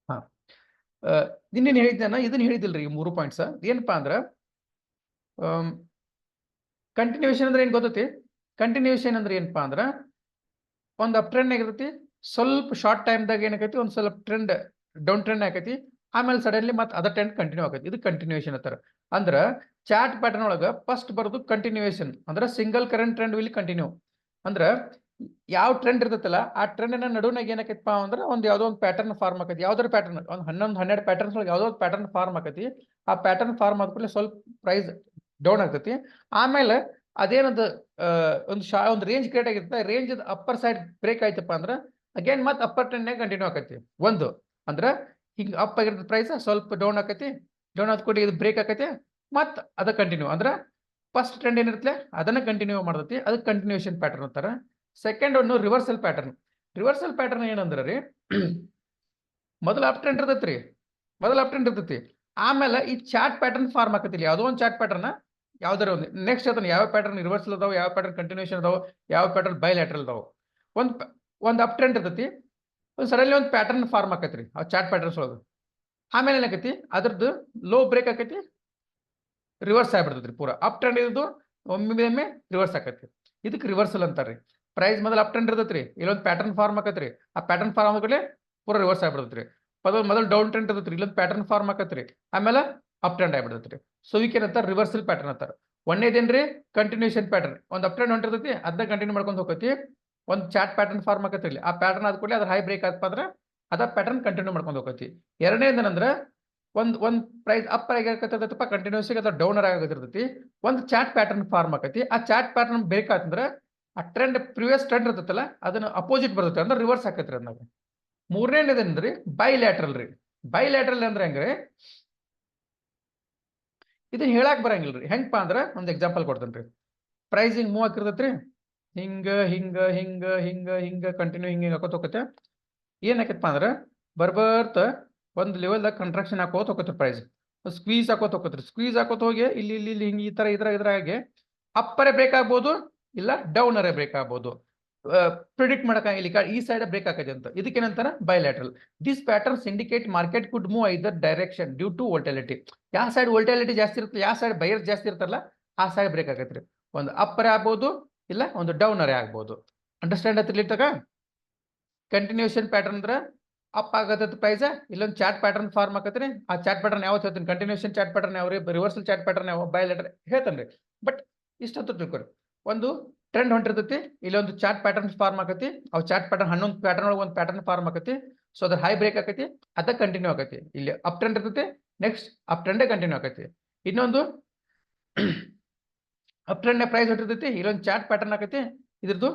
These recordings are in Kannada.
ಹಾ ನಿನ್ನೇನು ಹೇಳಿದ್ದೆ ಇದನ್ನ ಹೇಳಿದಿಲ್ರಿ, 3 ಪಾಯಿಂಟ್ಸ್ ಏನಪ್ಪಾ ಅಂದ್ರ ಕಂಟಿನ್ಯೂಷನ್ ಅಂದ್ರೆ ಏನ್ ಗೊತ್ತೈತಿ? ಕಂಟಿನ್ಯೂಷನ್ ಅಂದ್ರೆ ಏನಪ್ಪಾ ಅಂದ್ರ ಒಂದು ಅಪ್ ಟ್ರೆಂಡ್ ಆಗಿರ್ತೈತಿ, ಸ್ವಲ್ಪ ಶಾರ್ಟ್ ಟೈಮ್ದಾಗ ಏನಾಕೈತಿ, ಒಂದ್ ಸ್ವಲ್ಪ ಟ್ರೆಂಡ್ ಡೌನ್ ಟ್ರೆಂಡ್ ಆಕೈತಿ, ಆಮೇಲೆ ಸಡನ್ಲಿ ಮತ್ತೆ ಅದರ್ ಟ್ರೆಂಡ್ ಕಂಟಿನ್ಯೂ ಆಕೈತಿ. ಇದು ಕಂಟಿನ್ಯೂಷನ್ ಅಂತಾರ. ಅಂದ್ರ ಚಾರ್ಟ್ ಪ್ಯಾಟರ್ನ್ ಒಳಗ ಫಸ್ಟ್ ಬರೋದು ಕಂಟಿನ್ಯೂಷನ್ ಅಂದ್ರೆ single current trend will continue. ಅಂದ್ರ ಯಾವ ಟ್ರೆಂಡ್ ಇರ್ತೈತಲ್ಲ ಆ ಟ್ರೆಂಡ್ ನಡುವನಾಗ ಏನಕೈತಪ್ಪ ಅಂದ್ರೆ ಒಂದು ಯಾವ್ದೋ ಒಂದು ಪ್ಯಾಟರ್ನ್ ಫಾರ್ಮ್ ಆಕೈತಿ. ಯಾವ್ದಾರ ಪ್ಯಾಟರ್ನ್ ಒಂದು 11-12 ಪ್ಯಾಟರ್ನ್ಸ್ ಒಳಗೆ ಯಾವ್ದೋ ಒಂದು ಪ್ಯಾಟರ್ನ್ ಫಾರ್ಮ್ ಆಕೈತಿ. ಆ ಪ್ಯಾಟರ್ನ್ ಫಾರ್ಮ್ ಆದ್ಮೇಲೆ ಸ್ವಲ್ಪ ಪ್ರೈಸ್ ಡೌನ್ ಆಗ್ತೈತಿ. ಆಮೇಲೆ ಅದೇನದು ಒಂದು ರೇಂಜ್ ಕ್ರಿಯೇಟ್ ಆಗಿರುತ್ತೆ. ರೇಂಜ್ ಅಪ್ಪರ್ ಸೈಡ್ ಬ್ರೇಕ್ ಆಯ್ತಪ್ಪ ಅಂದ್ರೆ ಅಗೇನ್ ಮತ್ತೆ ಅಪ್ಪರ್ ಟ್ರೆಂಡ್ ಕಂಟಿನ್ಯೂ ಆಕೈತಿ. ಒಂದು ಅಂದ್ರೆ ಹಿಂಗ್ ಅಪ್ ಆಗಿರ್ತದೆ ಪ್ರೈಸ್, ಸ್ವಲ್ಪ ಡೌನ್ ಆಕೈತಿ, ಡೌನ್ ಆದ ಕೂಡ ಇದು ಬ್ರೇಕ್ ಆಕೈತಿ, ಮತ್ ಅದ ಕಂಟಿನ್ಯೂ ಅಂದ್ರೆ ಫಸ್ಟ್ ಟ್ರೆಂಡ್ ಏನಿರುತ್ತೆ ಅದನ್ನ ಕಂಟಿನ್ಯೂ ಮಾಡ್ತೈತಿ. ಅದಕ್ಕೆ ಕಂಟಿನ್ಯೂಷನ್ ಪ್ಯಾಟರ್ನ್ ಅಂತಾರ. ಸೆಕೆಂಡ್ ಒಂದು ರಿವರ್ಸಲ್ ಪ್ಯಾಟರ್ನ್. ರಿವರ್ಸಲ್ ಪ್ಯಾಟರ್ನ್ ಏನಂದ್ರೆ ರೀ, ಮೊದಲ ಅಪ್ ಟ್ರೆಂಡ್ ಇರ್ತೈತ್ರಿ, ಮೊದಲ ಅಪ್ ಟ್ರೆಂಡ್ ಇರ್ತೈತಿ, ಆಮೇಲೆ ಈ ಚಾರ್ಟ್ ಪ್ಯಾಟರ್ನ್ ಫಾರ್ಮ್ ಆಕತಿಲ್ಲ, ಯಾವುದೋ ಒಂದು ಚಾರ್ಟ್ ಪ್ಯಾಟರ್ನ್ ಯಾವ್ದಾರ ಒಂದು ನೆಕ್ಸ್ಟ್ ಅದನ್ನ ಯಾವ ಪ್ಯಾಟರ್ನ್ ರಿವರ್ಸಲ್ ಅದಾವ, ಯಾವ ಪ್ಯಾಟರ್ನ್ ಕಂಟಿನ್ಯೂಷನ್ ಅದಾವ, ಯಾವ ಪ್ಯಾಟರ್ನ್ ಬೈಲ್ಯಾಟ್ರಲ್ ಅದಾವ. ಒಂದು ಅಪ್ ಟ್ರೆಂಡ್ ಇರ್ತೈತಿ, ಒಂದು ಸಡನ್ಲಿ ಒಂದು ಪ್ಯಾಟರ್ನ್ ಫಾರ್ಮ್ ಆಕೈತ್ರಿ ಆ ಚಾರ್ಟ್ ಪ್ಯಾಟರ್ನ್ಸ್ ಒಳಗೆ. ಆಮೇಲೆ ಏನಾಕೈತಿ ಅದ್ರದ್ದು ಲೋ ಬ್ರೇಕ್ ಆಕೈತಿ, ರಿವರ್ಸ್ ಆಗ್ಬಿಡ್ತೈತ್ರಿ. ಪೂರಾ ಅಪ್ ಟ್ರೆಂಡ್ ಇದ್ದು ಒಮ್ಮೆ ರಿವರ್ಸ್ ಆಕೈತಿ. ಇದಕ್ಕೆ ರಿವರ್ಸಲ್ ಅಂತಾರ್ರಿ. ಪ್ರೈಸ್ ಮೊದಲ ಅಪ್ ಟ್ರೆಂಡ್ ಇರ್ತೈತ್ರಿ, ಇಲ್ಲೊಂದು ಪ್ಯಾಟರ್ನ್ ಫಾರ್ಮ್ ಆಕೈತ್ರಿ, ಆ ಪ್ಯಾಟರ್ನ್ ಫಾರ್ಮ್ ಆದ್ಮೇಲೆ ಪೂರಾ ರಿವರ್ಸ್ ಆಗ್ಬಿಡ್ತೈತ್ರಿ. ಮೊದಲು ಡೌನ್ ಟ್ರೆಂಡ್ ಇರ್ತೈತ್ರಿ, ಇಲ್ಲೊಂದು ಪ್ಯಾಟರ್ನ್ ಫಾರ್ಮ್ ಆಕೈತ್ರಿ, ಆಮೇಲೆ ಅಪ್ ಟ್ರೆಂಡ್ ಆಗ್ಬಿಡ್ತೈತ್ರಿ. ಸೊ ಇದಕ್ಕೆ ಏನಂತಾರ ರಿವರ್ಸಲ್ ಪ್ಯಾಟರ್ನ್ ಅಂತಾರ. ಒಂದೇದೇನ್ರಿ ಕಂಟಿನ್ಯೂಷನ್ ಪ್ಯಾಟರ್ನ್, ಒಂದು ಅಪ್ ಟ್ರೆಂಡ್ ಹೊಂಟಿರ್ತೈತಿ ಅದನ್ನ ಕಂಟಿನ್ಯೂ ಮಾಡ್ಕೊಂಡು ಹೋಗತಿ. ಒಂದು ಚಾರ್ಟ್ ಪ್ಯಾಟರ್ನ್ ಫಾರ್ಮ್ ಆಕೈತಿ, ಆ ಪ್ಯಾಟರ್ನ್ ಆದ ಕೂಡಲೇ ಅದ್ರ ಹೈ ಬ್ರೇಕ್ ಆತಪ್ಪ ಅಂದ್ರೆ ಅದ ಪ್ಯಾಟರ್ನ್ ಕಂಟಿನ್ಯೂ ಮಾಡ್ಕೊಂಡು ಹೋಗತಿ. ಎರಡನೇದೇನಂದ್ರ ಒಂದ್ ಪ್ರೈಸ್ ಅಪ್ ಆಗಿರ್ತೈತಪ್ಪ ಕಂಟಿನ್ಯೂಸ್ ಅದ ಡೌನರ್ ಆಗತಿರ್ತೈತಿ, ಒಂದು ಚಾರ್ಟ್ ಪ್ಯಾಟರ್ನ್ ಫಾರ್ಮ್ ಆಕೈತಿ. ಆ ಚಾರ್ಟ್ ಪ್ಯಾಟರ್ನ್ ಬೇಕಾತಂದ್ರ ಆ ಟ್ರೆಂಡ್ ಪ್ರಿವಿಯಸ್ ಟ್ರೆಂಡ್ ಇರ್ತೈತಲ್ಲ ಅದನ್ನ ಅಪೋಸಿಟ್ ಬರ್ತೈತಿ ಅಂದ್ರೆ ರಿವರ್ಸ್ ಆಕೈತ್ರಿ ಅದ್ನಾಗ. ಮೂರನೇದೇನ್ರಿ ಬೈಲ್ಯಾಟ್ರಲ್ ರೀ. ಬೈಲ್ಯಾಟ್ರಲ್ ಅಂದ್ರೆ ಹೆಂಗ್ರಿ, ಇದನ್ನ ಹೇಳಕ್ ಬರಂಗಿಲ್ರಿ. ಹೆಂಗಪ್ಪ ಅಂದ್ರ ಒಂದ್ ಎಕ್ಸಾಂಪಲ್ ಕೊಡ್ತೇನ್ರಿ. ಪ್ರೈಸ್ ಹಿಂಗ್ ಮೂವ್ ಆಗಿರ್ತೈತ್ರಿ, ಹಿಂಗ ಹಿಂಗ ಹಿಂಗ ಹಿಂಗ ಹಿಂಗ ಕಂಟಿನ್ಯೂ ಹಿಂಗ ಹಾಕೋತ ಹೋಗತ್ತೆ. ಏನ್ ಆಕೈತಪ್ಪ ಅಂದ್ರ ಬರ್ಬರ್ತ ಒಂದ್ ಲೆವೆಲ್ದಾಗ ಕಂಟ್ರಾಕ್ಷನ್ ಹಾಕೋತ ಹೋಗತ್ರಿ. ಪ್ರೈಸ್ ಸ್ಕ್ವೀಸ್ ಹಾಕೋತ ಹೋಗತ್ರಿ. ಸ್ಕ್ವೀಸ್ ಹಾಕೋತ ಹೋಗಿ ಇಲ್ಲಿ ಇಲ್ಲಿ ಇಲ್ಲಿ ಹಿಂಗ ಈ ತರ ಇದ್ರಾಗೆ ಅಪ್ಪರೇ ಬ್ರೇಕ್ ಆಗ್ಬೋದು, ಇಲ್ಲ ಡೌನರೇ ಬ್ರೇಕ್ ಆಗ್ಬೋದು. ಪ್ರಿಡಿಕ್ಟ್ ಮಾಡಕ್ಕಾಗಿಲ್ಲ ಈ ಸೈಡ್ ಬ್ರೇಕ್ ಆಕೈತೆ ಅಂತ. ಇದಕ್ಕೇನಂತಾರ bilateral. This patterns indicate market could move either direction due to volatility. ಯಾವ ಸೈಡ್ ವೋಲ್ಟಾಲಿಟಿ ಜಾಸ್ತಿ ಇರುತ್ತೆ, ಯಾವ ಸೈಡ್ ಬೈಯರ್ ಜಾಸ್ತಿ ಇರ್ತಾರಲ್ಲ ಆ ಸೈಡ್ ಬ್ರೇಕ್ ಆಗೈತ್ರಿ. ಒಂದು ಅಪ್ಪರೇ ಆಗ್ಬೋದು, ಇಲ್ಲ ಒಂದು ಡೌನರೇ ಆಗ್ಬೋದು. ಅಂಡರ್ಸ್ಟ್ಯಾಂಡ್ ಆಯ್ತಿರ್ಲಿ ತಗ. ಕಂಟಿನ್ಯೂಷನ್ ಪ್ಯಾಟರ್ನ್ ಅಂದ್ರೆ ಅಪ್ ಆಗತ್ತ ಪ್ರೈಸ್, ಇಲ್ಲೊಂದು ಚಾರ್ಟ್ ಪ್ಯಾಟರ್ನ್ ಫಾರ್ಮ್ ಆಕತ್ರಿ. ಆ ಚಾರ್ಟ್ ಪ್ಯಾಟರ್ನ್ ಯಾವತ್ತು ಹೇಳ್ತೀನಿ, ಕಂಟಿನ್ಯೂಷನ್ ಚಾರ್ಟ್ ಪ್ಯಾಟರ್ನ್ ಯಾವ್ರಿ, ರಿವರ್ಸಲ್ ಚಾರ್ಟ್ ಪ್ಯಾಟರ್ನ್ ಯಾವ, ಬೈಲ್ಯಾಟ್ರಲ್ ಹೇಳ್ತೇನ್ರಿ. ಬಟ್ ಇಷ್ಟಂತೂ ತಿಳ್ಕೊರಿ, ಒಂದು ಟ್ರೆಂಡ್ ಹೊಂಟಿರ್ತೈತಿ, ಇಲ್ಲೊಂದು ಚಾರ್ಟ್ ಪ್ಯಾಟರ್ನ್ ಫಾರ್ಮ್ ಆಕತಿ, ಅವ್ ಚಾರ್ಟ್ ಪ್ಯಾಟರ್ನ್ 11 ಪ್ಯಾಟರ್ನ್ ಒಳಗೆ ಒಂದು ಪ್ಯಾಟರ್ನ್ ಫಾರ್ಮ್ ಆಕತಿ. ಸೊ ಅದ್ರ ಹೈ ಬ್ರೇಕ್ ಆಕತಿ, ಅದ ಕಂಟಿನ್ಯೂ ಆಕತಿ. ಇಲ್ಲಿ ಅಪ್ ಟ್ರೆಂಡ್ ಇರ್ತೈತಿ, ನೆಕ್ಸ್ಟ್ ಅಪ್ ಟ್ರೆಂಡೇ ಕಂಟಿನ್ಯೂ ಆಕತಿ. ಇನ್ನೊಂದು ಅಪ್ ಟ್ರೆಂಡ್ ಪ್ರೈಸ್ ಹೊಂಟಿರ್ತೈತಿ, ಇಲ್ಲೊಂದು ಚಾರ್ಟ್ ಪ್ಯಾಟರ್ನ್ ಆಕತಿ, ಇದ್ರದ್ದು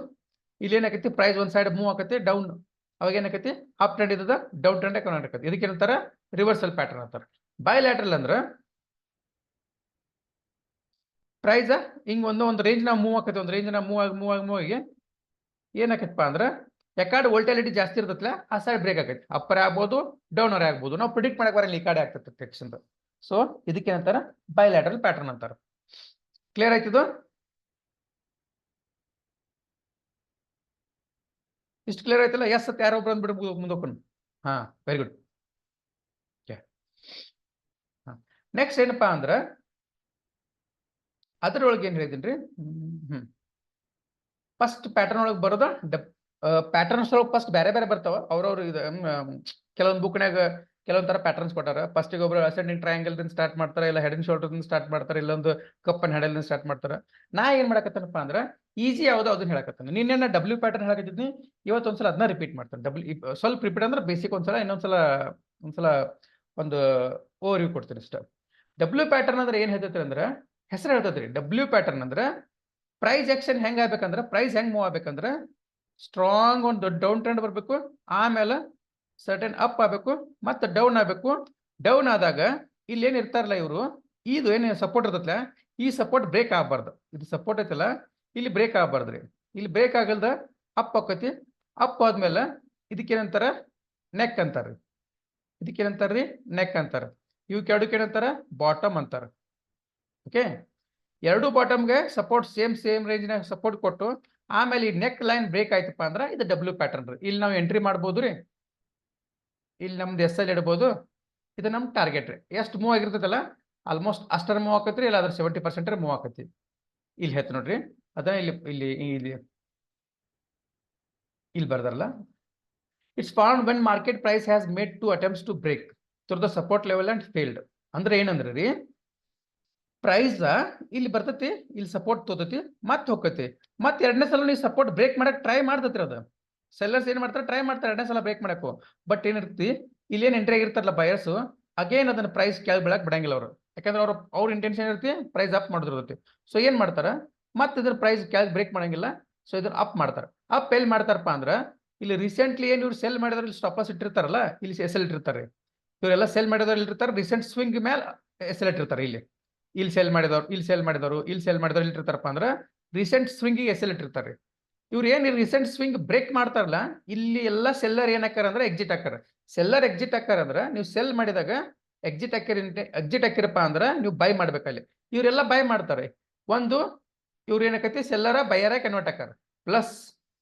ಇಲ್ಲಿ ಏನಾಕತಿ ಪ್ರೈಸ್ ಒಂದ್ ಸೈಡ್ ಮೂವ್ ಆಕತಿ ಡೌನ್, ಅವಾಗ ಏನಾಕತಿ ಅಪ್ ಟ್ರೆಂಡ್ ಇದ್ದದ ಡೌನ್ ಟ್ರೆಂಡ್ ಕನ್ವರ್ಟ್ ಆಕತಿ. ಇದಕ್ಕೆ ಏನಂತಾರ ರಿವರ್ಸಲ್ ಪ್ಯಾಟರ್ನ್ ಅಂತಾರ. ಬೈಲ್ಯಾಟ್ರಲ್ ಅಂದ್ರ ಪ್ರೈಸ್ ಹಿಂಗ್ ಒಂದು ರೇಂಜ್ ನಾವು ಮೂವ್ ಆಕತಿ, ಒಂದು ರೇಂಜ್ ಮೂವ್ ಆಗಿ ಏನಾಕೈತಪ್ಪ ಅಂದ್ರ ಯಾಕಡೆ ವೋಲ್ಟಾಲಿಟಿ ಜಾಸ್ತಿ ಇರ್ತೈತಲ್ಲ ಆ ಸೈಡ್ ಬ್ರೇಕ್ ಆಕೈತಿ. ಅಪ್ಪರ್ ಆಗ್ಬೋದು, ಡೌನರ್ ಆಗ್ಬೋದು. ನಾವು ಪ್ರಿಡಿಕ್ಟ್ ಮಾಡಕ್ ಬರಲ್ಲ ಈ ಕಡೆ ಆಗ್ತೈತಿ ಟೆಕ್ಸ್ಟ್ ಅಂತ. ಸೊ ಇದಕ್ಕೆ ಏನಂತಾರ ಬೈಲ್ಯಾಟ್ರಲ್ ಪ್ಯಾಟರ್ನ್ ಅಂತಾರ. ಕ್ಲಿಯರ್ ಆಯ್ತಿದು? ಇಷ್ಟು ಕ್ಲಿಯರ್ ಆಯ್ತಲ್ಲ? ಎಸ್ ಅಂತ ಯಾರೋ ಒಬ್ರು ಅಂದ್ಬಿಟ್ಟು ಮುಂದೋಕೊಂಡು. ಹಾ, ವೆರಿ ಗುಡ್. ನೆಕ್ಸ್ಟ್ ಏನಪ್ಪಾ ಅಂದ್ರ ಅದ್ರೊಳಗೆ ಏನ್ ಹೇಳಿದೀನಿ, ಫಸ್ಟ್ ಪ್ಯಾಟರ್ನ್ ಒಳಗೆ ಬರೋದ ಪ್ಯಾಟರ್ನ್ಸ್ ಒಳಗೆ ಫಸ್ಟ್ ಬೇರೆ ಬೇರೆ ಬರ್ತಾವ. ಅವ್ರವ್ರು ಕೆಲವೊಂದು ಬುಕ್ನಾಗ ಕೆಲವೊಂದ್ ತರ ಪ್ಯಾಟರ್ನ್ಸ್ ಕೊಟ್ಟಾರ. ಫಸ್ಟ್ ಒಬ್ರು ಅಸೆಂಡಿಂಗ್ ಟ್ರಯಾಂಗಲ್ ಸ್ಟಾರ್ಟ್ ಮಾಡ್ತಾರೆ, ಇಲ್ಲ ಹೆಡ್ ಅಂಡ್ ಶೋಲ್ಡರ್ ಸ್ಟಾರ್ಟ್ ಮಾಡ್ತಾರೆ, ಇಲ್ಲೊಂದು ಕಪ್ ಅಂಡ್ ಹೆಡಲ್ ಸ್ಟಾರ್ಟ್ ಮಾಡ್ತಾರೆ. ನಾ ಏನ್ ಮಾಡಕತ್ತನಪ್ಪ ಅಂದ್ರ ಈಜಿ ಯಾವ್ದೋ ಅದನ್ನ ಹೇಳಕತ್ತಾನೆ. ನಿನ್ನೆ ಡಬ್ಲ್ಯೂ ಪ್ಯಾಟರ್ನ್ ಹೇಳಕತ್ತಿದ್ನಿ, ಇವತ್ತು ಒಂದ್ಸಲ ಅದನ್ನ ರಿಪೀಟ್ ಮಾಡ್ತಾನೆ. ಸ್ವಲ್ಪ ರಿಪೀಟ್ ಅಂದ್ರೆ ಬೇಸಿಕ್ ಒಂದ್ಸಲ, ಒಂದ್ಸಲ ಒಂದು ಓವರ್ ವ್ಯೂ ಕೊಡ್ತೀನಿ ಇಷ್ಟ. ಡಬ್ಲ್ಯೂ ಪ್ಯಾಟರ್ನ್ ಅಂದ್ರೆ ಏನ್ ಹೇಳ್ತೈತಿ ಅಂದ್ರೆ ಹೆಸರು ಹೇಳ್ತೈತ್ರಿ. ಡಬ್ಲ್ಯೂ ಪ್ಯಾಟರ್ನ್ ಅಂದ್ರೆ ಪ್ರೈಸ್ ಆಕ್ಷನ್ ಹೆಂಗ್ ಆಗ್ಬೇಕಂದ್ರೆ, ಪ್ರೈಸ್ ಹೆಂಗ್ ಮೂವ್ ಆಗ್ಬೇಕಂದ್ರೆ ಸ್ಟ್ರಾಂಗ್ ಒಂದು ದೊಡ್ಡ ಡೌನ್ ಟ್ರೆಂಡ್ ಬರ್ಬೇಕು, ಆಮೇಲೆ ಸರ್ಟನ್ ಅಪ್ ಆಗ್ಬೇಕು, ಮತ್ತೆ ಡೌನ್ ಆಗ್ಬೇಕು. ಡೌನ್ ಆದಾಗ ಇಲ್ಲಿ ಏನ್ ಇರ್ತಾರಲ್ಲ ಇವರು, ಇದು ಏನ್ ಸಪೋರ್ಟ್ ಇರ್ತೈತಲ್ಲ ಈ ಸಪೋರ್ಟ್ ಬ್ರೇಕ್ ಆಗ್ಬಾರ್ದು. ಇದು ಸಪೋರ್ಟ್ ಐತಲ್ಲ ಇಲ್ಲಿ ಬ್ರೇಕ್ ಆಗ್ಬಾರ್ದ್ರಿ. ಇಲ್ಲಿ ಬ್ರೇಕ್ ಆಗಲ್ದ ಅಪ್ ಆಕತಿ. ಅಪ್ ಆದ್ಮೇಲೆ ಇದಕ್ಕೇನಂತಾರ ನೆಕ್ ಅಂತಾರ. ಇದಕ್ಕೇನಂತಾರ್ರಿ ನೆಕ್ ಅಂತಾರ. ಇವಕ್ಕೆ ಎರಡಕ್ಕೆ ಏನಂತಾರ ಬಾಟಮ್ ಅಂತಾರ. ಓಕೆ, ಎರಡು ಬಾಟಮ್ಗೆ ಸಪೋರ್ಟ್ ಸೇಮ್ ರೇಂಜ್ನಾಗ ಸಪೋರ್ಟ್ ಕೊಟ್ಟು ಆಮೇಲೆ ಈ ನೆಕ್ ಲೈನ್ ಬ್ರೇಕ್ ಆಯ್ತಪ್ಪ ಅಂದ್ರೆ ಇದು ಡಬ್ಲ್ಯೂ ಪ್ಯಾಟರ್ನ್ ರೀ. ಇಲ್ಲಿ ನಾವು ಎಂಟ್ರಿ ಮಾಡ್ಬೋದು ರೀ. ಇಲ್ಲಿ ನಮ್ದು ಎಸ್ ಎಲ್ ಇಡ್ಬೋದು. ಇದು ನಮ್ಮ ಟಾರ್ಗೆಟ್ ರೀ. ಎಷ್ಟು ಮೂವ್ ಆಗಿರ್ತದಲ್ಲ ಆಲ್ಮೋಸ್ಟ್ ಅಷ್ಟರ ಮೂವ್ ಆಕತ್ರಿ, ಇಲ್ಲ ಅದ್ರ 70% ಮೂವ್ ಆಕತಿ. ಇಲ್ಲಿ ಹೇಳ್ತ ನೋಡ್ರಿ, ಅದ ಇಲ್ಲಿ ಇಲ್ಲಿ ಇಲ್ಲಿ ಇಲ್ಲಿ ಬರ್ದಾರಲ್ಲ, it's found when market price has made 2 attempts to break through the support level and failed. ಅಂದ್ರೆ ಏನಂದ್ರೆ ರೀ, ಪ್ರೈಸ್ ಇಲ್ಲಿ ಬರ್ತತಿ, ಇಲ್ಲಿ ಸಪೋರ್ಟ್ ತೋತತಿ, ಮತ್ತೆ ಹೋಗತಿ, ಮತ್ತೆ ಎರಡನೇ ಸಲ ನೀವು ಸಪೋರ್ಟ್ ಬ್ರೇಕ್ ಮಾಡಕ್ ಟ್ರೈ ಮಾಡ್ತತ್ರಿ. ಅದು ಸೆಲ್ಲರ್ಸ್ ಏನ್ ಮಾಡ್ತಾರೆ, ಟ್ರೈ ಮಾಡ್ತಾರೆ ಎರಡನೇ ಸಲ ಬ್ರೇಕ್ ಮಾಡಕು. ಬಟ್ ಏನಿರ್ತಿ, ಇಲ್ಲಿ ಏನ್ ಎಂಟ್ರಿ ಆಗಿರ್ತಾರಲ್ಲ ಬಯರ್ಸ್, ಅಗೇನ್ ಅದನ್ನ ಪ್ರೈಸ್ ಕೆಳಗೆ ಬೀಳಕ್ ಬಿಡಂಗಿಲ್ಲ ಅವರು. ಯಾಕಂದ್ರೆ ಅವ್ರ ಇಂಟೆನ್ಷನ್ ಇರ್ತಿ ಪ್ರೈಸ್ ಅಪ್ ಮಾಡಿದಿರ್ತೈತಿ. ಸೊ ಏನ್ ಮಾಡ್ತಾರ, ಮತ್ತೆ ಇದ್ರ ಪ್ರೈಸ್ ಕೆಳಗೆ ಬ್ರೇಕ್ ಮಾಡಂಗಿಲ್ಲ, ಸೊ ಇದನ್ನ ಅಪ್ ಮಾಡ್ತಾರೆ. ಅಪ್ ಎಲ್ಲಿ ಮಾಡ್ತಾರಪ್ಪ ಅಂದ್ರ, ಇಲ್ಲಿ ರೀಸೆಂಟ್ಲಿ ಏನ್ ಇವ್ರು ಸೆಲ್ ಮಾಡಿದ್ರೆ ಇಲ್ಲಿ ಸ್ಟಾಪ್ ಲಾಸ್ ಇಟ್ಟಿರ್ತಾರಲ್ಲ, ಇಲ್ಲಿ ಎಸ್ ಎಲ್ ಇಟ್ಟಿರ್ತಾರೆ. ಇವರೆಲ್ಲ ಸೆಲ್ ಮಾಡಿದವ್ರು ಇಟ್ಟಿರ್ತಾರೆ, ರೀಸೆಂಟ್ ಸ್ವಿಂಗ್ ಮೇಲೆ ಎಸ್ ಎಲ್ ಇಟ್ಟಿರ್ತಾರೆ. ಇಲ್ಲಿ ಸೆಲ್ ಮಾಡಿದವ್ರು, ಇಲ್ಲಿ ಸೆಲ್ ಮಾಡಿದವರು, ಇಲ್ಲಿ ಸೆಲ್ ಮಾಡಿದವ್ರು ಇಟ್ಟಿರ್ತಾರಪ್ಪ ಅಂದ್ರ ರೀಸೆಂಟ್ ಸ್ವಿಂಗ್ ಎಸ್ ಎಲ್ ಇಟ್ಟಿರ್ತಾರೆ. ಇವ್ರು ಏನ್ ರೀಸೆಂಟ್ ಸ್ವಿಂಗ್ ಬ್ರೇಕ್ ಮಾಡ್ತಾರಲ್ಲ, ಇಲ್ಲಿ ಎಲ್ಲ ಸೆಲ್ಲರ್ ಏನ್ ಹಾಕಾರ ಅಂದ್ರೆ ಎಕ್ಸಿಟ್ ಹಾಕಾರ. ಸೆಲ್ಲರ್ ಎಕ್ಸಿಟ್ ಹಾಕಾರ ಅಂದ್ರ ನೀವು ಸೆಲ್ ಮಾಡಿದಾಗ ಎಕ್ಸಿಟ್ ಹಾಕಿರಪ್ಪ ಅಂದ್ರ ನೀವು ಬೈ ಮಾಡ್ಬೇಕಲ್ಲಿ. ಇವರೆಲ್ಲ ಬೈ ಮಾಡ್ತಾರೆ. ಒಂದು ಇವ್ರು ಏನಕತಿ ಸೆಲ್ಲರ ಬೈಯರ ಕನ್ವರ್ಟ್ ಹಾಕಾರ. ಪ್ಲಸ್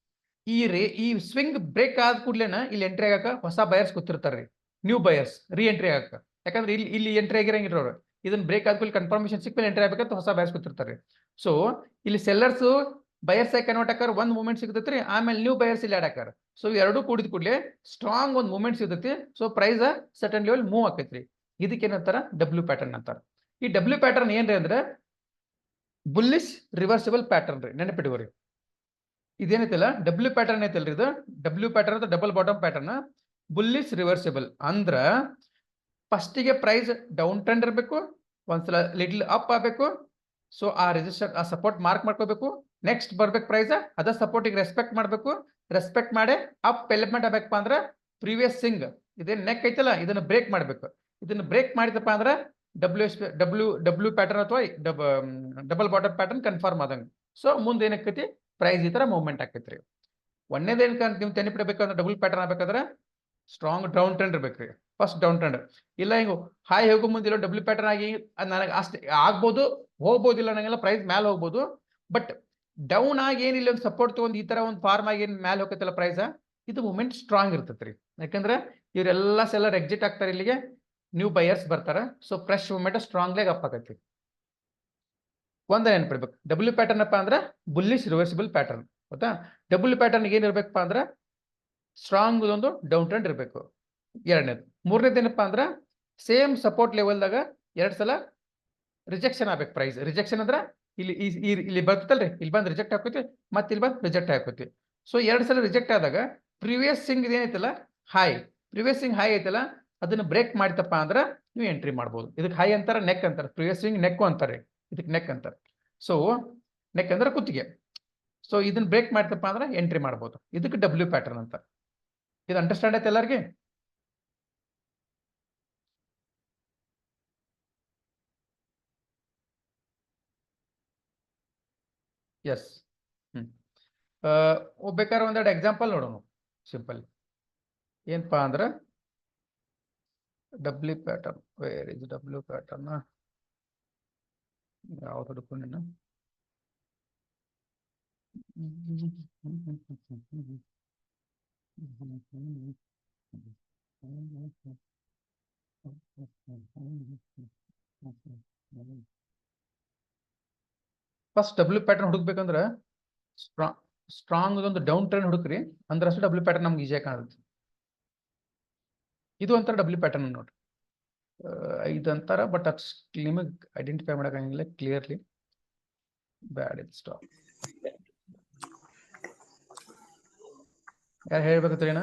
ಈ ಸ್ವಿಂಗ್ ಬ್ರೇಕ್ ಆದ ಕೂಡ್ಲೇನ ಇಲ್ಲಿ ಎಂಟ್ರಿ ಆಗಕ ಹೊಸ ಬಯರ್ಸ್ ಕೂತಿರ್ತಾರೆ, ನ್ಯೂ ಬಯರ್ಸ್ ರೀ ಎಂಟ್ರಿ ಆಗಕ. ಯಾಕಂದ್ರೆ ಇಲ್ಲಿ ಎಂಟ್ರಿ ಆಗಿರಂಗಿಲ್ಲ ಅವ್ರು. ಇದನ್ನ ಬ್ರೇಕ್ ಆದ್ಮೇಲೆ ಕನ್ಫರ್ಮೇಶನ್ ಸಿಕ್ಮೇಲೆ ಎಂಟ್ರಿ ಆಗ್ಬೇಕಂತ ಹೊಸ ಬಯರ್ಸ್ ಕೂತಿರ್ತಾರೆ. ಸೊ ಇಲ್ಲಿ ಸೆಲ್ಲರ್ಸ್ ಬಯರ್ಸ್ ಆಗಿ ಕನ್ವರ್ಟ್ ಹಾಕಾರ, ಒಂದ್ ಮೂವ್ಮೆಂಟ್ ಸಿಗ್ತೈತ್ರಿ, ಆಮೇಲೆ ನ್ಯೂ ಬಯರ್ಸ್ ಇಲ್ಲಿ ಆಡ್ ಹಾಕಾರ. ಸೊ ಎರಡು ಕೂಡಿದ ಕೂಡಲೇ ಸ್ಟ್ರಾಂಗ್ ಒಂದು ಮೂವ್ಮೆಂಟ್ ಸಿಗ್ತೈತಿ. So price certain level move ಆಕೈತ್ರಿ. ಇದಕ್ಕೆ ಏನಂತಾರ, ಡಬ್ಲ್ಯೂ ಪ್ಯಾಟರ್ನ್ ಅಂತಾರ. ಈ ಡಬ್ಲ್ಯೂ ಪ್ಯಾಟರ್ನ್ ಏನ್ರಿ ಅಂದ್ರೆ ಬುಲ್ಲಿಶ್ ರಿವರ್ಸಿಬಲ್ ಪ್ಯಾಟರ್ನ್ ರೀ, ನೆನಪಿಟ್ಕೋರಿ. ಇದೇನೈತಿಲ್ಲ ಡಬ್ಲ್ಯೂ ಪ್ಯಾಟರ್ನ್ ಐತಲ್ರಿ, ಇದು W pattern double bottom pattern. Bullish reversible ಅಂದ್ರ ಫಸ್ಟಿಗೆ ಪ್ರೈಸ್ ಡೌನ್ ಟ್ರೆಂಡ್ ಇರಬೇಕು, ಒಂದ್ಸಲ ಲಿಟ್ಲ್ ಅಪ್ ಆಗಬೇಕು. ಸೊ ಆ ರೆಜಿಸ್ಟರ್ ಆ ಸಪೋರ್ಟ್ ಮಾರ್ಕ್ ಮಾಡ್ಕೋಬೇಕು. ನೆಕ್ಸ್ಟ್ ಬರ್ಬೇಕು ಪ್ರೈಸ್, ಅದ ಸಪೋರ್ಟಿಗೆ ರೆಸ್ಪೆಕ್ಟ್ ಮಾಡಬೇಕು. ರೆಸ್ಪೆಕ್ಟ್ ಮಾಡಿ ಅಪ್ ಎಲಿಮೆಂಟ್ ಆಗ್ಬೇಕಪ್ಪ ಅಂದ್ರೆ ಪ್ರೀವಿಯಸ್ ಸಿಂಗ್ ಇದೇನ್ ನೆಕ್ ಐತಲ್ಲ ಇದನ್ನ ಬ್ರೇಕ್ ಮಾಡ್ಬೇಕು. ಇದನ್ನ ಬ್ರೇಕ್ ಮಾಡಿದಪ್ಪ ಅಂದ್ರೆ ಡಬ್ಲ್ಯೂ ಪ್ಯಾಟರ್ನ್ ಅಥವಾ ಡಬಲ್ ಬಾಟಮ್ ಪ್ಯಾಟರ್ನ್ ಕನ್ಫರ್ಮ್ ಆದಂಗೆ. ಸೊ ಮುಂದೆ ಏನಕ್ಕೈತಿ, ಪ್ರೈಸ್ ಈ ತರ ಮೂವ್ಮೆಂಟ್ ಆಕೈತ್ರಿ. ಒಂದೇದೇನ್ ನೀವು ನೆನಪಿಡಬೇಕಂದ್ರೆ ಡಬಲ್ ಪ್ಯಾಟರ್ನ್ ಆಗ್ಬೇಕಾದ್ರೆ ಸ್ಟ್ರಾಂಗ್ ಡೌನ್ ಟ್ರೆಂಡ್ ಇರ್ಬೇಕ್ರಿ. ಫಸ್ಟ್ ಡೌನ್ ಟ್ರೆಂಡ್ ಇಲ್ಲ, ಹಿಂಗ ಹಾಯ್ ಹೋಗೋ ಮುಂದಿಲ್ಲ ಡಬ್ಲ್ಯೂ ಪ್ಯಾಟರ್ನ್ ಆಗಿ ನನಗೆ ಅಷ್ಟೇ ಆಗ್ಬೋದು, ಹೋಗ್ಬೋದಿಲ್ಲ ನಂಗೆಲ್ಲ, ಪ್ರೈಸ್ ಮ್ಯಾಲೆ ಹೋಗ್ಬೋದು. ಬಟ್ ಡೌನ್ ಆಗಿ ಏನಿಲ್ಲ ಒಂದು ಸಪೋರ್ಟ್ ತಗೊಂಡು ಈ ತರ ಒಂದು ಫಾರ್ಮ್ ಆಗಿ ಏನ್ ಮ್ಯಾಲೆ ಹೋಗತ್ತಲ್ಲ ಪ್ರೈಸ್, ಇದು ಮೂಮೆಂಟ್ ಸ್ಟ್ರಾಂಗ್ ಇರ್ತೈತ್ರಿ. ಯಾಕಂದ್ರೆ ಇವರೆಲ್ಲ ಸೆಲ್ಲರ್ ಎಕ್ಸಿಟ್ ಆಗ್ತಾರೆ, ಇಲ್ಲಿಗೆ ನ್ಯೂ ಬಯರ್ಸ್ ಬರ್ತಾರ. So fresh moment strong leg up ಆಗೈತಿ. ಒಂದೇ ನೆನ್ಪಿಡ್ಬೇಕು, ಡಬ್ಲ್ಯೂ ಪ್ಯಾಟರ್ನ್ ಅಪ್ಪ ಅಂದ್ರೆ ಬುಲ್ಲಿಶ್ ರಿವರ್ಸಿಬಲ್ ಪ್ಯಾಟರ್ನ್. ಗೊತ್ತಾ, ಡಬ್ಲ್ಯೂ ಪ್ಯಾಟರ್ನ್ ಏನ್ ಇರ್ಬೇಕಪ್ಪ ಅಂದ್ರೆ ಸ್ಟ್ರಾಂಗ್ ಒಂದು ಡೌನ್ ಟ್ರೆಂಡ್ ಇರಬೇಕು. ಎರಡನೇದು. ಮೂರನೇದು ಏನಪ್ಪಾ ಅಂದ್ರೆ ಸೇಮ್ ಸಪೋರ್ಟ್ ಲೆವೆಲ್ದಾಗ ಎರಡ್ ಸಲ ರಿಜೆಕ್ಷನ್ ಆಗ್ಬೇಕು ಪ್ರೈಸ್. ರಿಜೆಕ್ಷನ್ ಅಂದ್ರೆ ಇಲ್ಲಿ ಬರ್ತಲ್ರಿ, ಇಲ್ಲಿ ಬಂದು ರಿಜೆಕ್ಟ್ ಹಾಕೋತಿ, ಮತ್ತೆ ಇಲ್ಲಿ ಬಂದು ರಿಜೆಕ್ಟ್ ಹಾಕೋತಿ. ಸೊ ಎರಡ್ ಸಲ ರಿಜೆಕ್ಟ್ ಆದಾಗ ಪ್ರಿವಿಯಸ್ ಸಿಂಗ್ ಏನೈತಲ್ಲ ಹೈ, ಪ್ರಿವಿಯಸ್ ಸಿಂಗ್ ಹೈ ಐತಲ್ಲ ಅದನ್ನ ಬ್ರೇಕ್ ಮಾಡಿತಪ್ಪ ಅಂದ್ರೆ ನೀವು ಎಂಟ್ರಿ ಮಾಡ್ಬೋದು. ಇದಕ್ಕೆ ಹೈ ಅಂತಾರ, ನೆಕ್ ಅಂತಾರೆ. ಪ್ರಿವಿಯಸ್ ಸಿಂಗ್ ನೆಕ್ ಅಂತಾರೆ, ಇದಕ್ಕೆ ನೆಕ್ ಅಂತಾರೆ. ಸೊ ನೆಕ್ ಅಂದ್ರೆ ಕುತ್ತಿಗೆ. ಸೊ ಇದನ್ನ ಬ್ರೇಕ್ ಮಾಡ್ತಪ್ಪ ಅಂದ್ರೆ ಎಂಟ್ರಿ ಮಾಡ್ಬೋದು. ಇದಕ್ಕೆ ಡಬ್ಲ್ಯೂ ಪ್ಯಾಟರ್ನ್ ಅಂತ. ಇದು ಅಂಡರ್ಸ್ಟ್ಯಾಂಡ್ ಆಯ್ತು ಎಲ್ಲರಿಗೆ? ಎಸ್. ಬೇಕಾದ್ರೆ ಒಂದೆರಡು ಎಕ್ಸಾಂಪಲ್ ನೋಡೋಣ. ಸಿಂಪಲ್ ಏನಪ್ಪಾ ಅಂದ್ರೆ W pattern, where is W pattern, ಯಾವ್ದು ಹುಡುಕೊಂಡು ಫಸ್ಟ್ ಡಬ್ಲ್ಯೂ ಪ್ಯಾಟರ್ನ್ ಹುಡುಕ್ಬೇಕಂದ್ರೆ ಸ್ಟ್ರಾಂಗ್ ಒಂದು ಡೌನ್ ಟ್ರೆಂಡ್ ಹುಡುಕ್ರಿ, ಅಂದ್ರೆ ಅಷ್ಟು ಡಬ್ಲ್ಯೂ ಪ್ಯಾಟರ್ನ್ ನಮ್ಗೆ ಈಜಿಯಾಗಿ ಕಾಣುತ್ತೆ. ಇದು ಒಂಥರ ಡಬ್ಲ್ಯೂ ಪ್ಯಾಟರ್ನ್ ನೋಡ್ರಿ. ಇದಂತಾರ, ಬಟ್ ಅಷ್ಟು ನಿಮಗೆ ಐಡೆಂಟಿಫೈ ಮಾಡೋಕ್ಕಾಗಿಲ್ಲ ಕ್ಲಿಯರ್ಲಿ. Bad it stop. ಯಾರು ಹೇಳ್ಬೇಕಂತ ಏನ?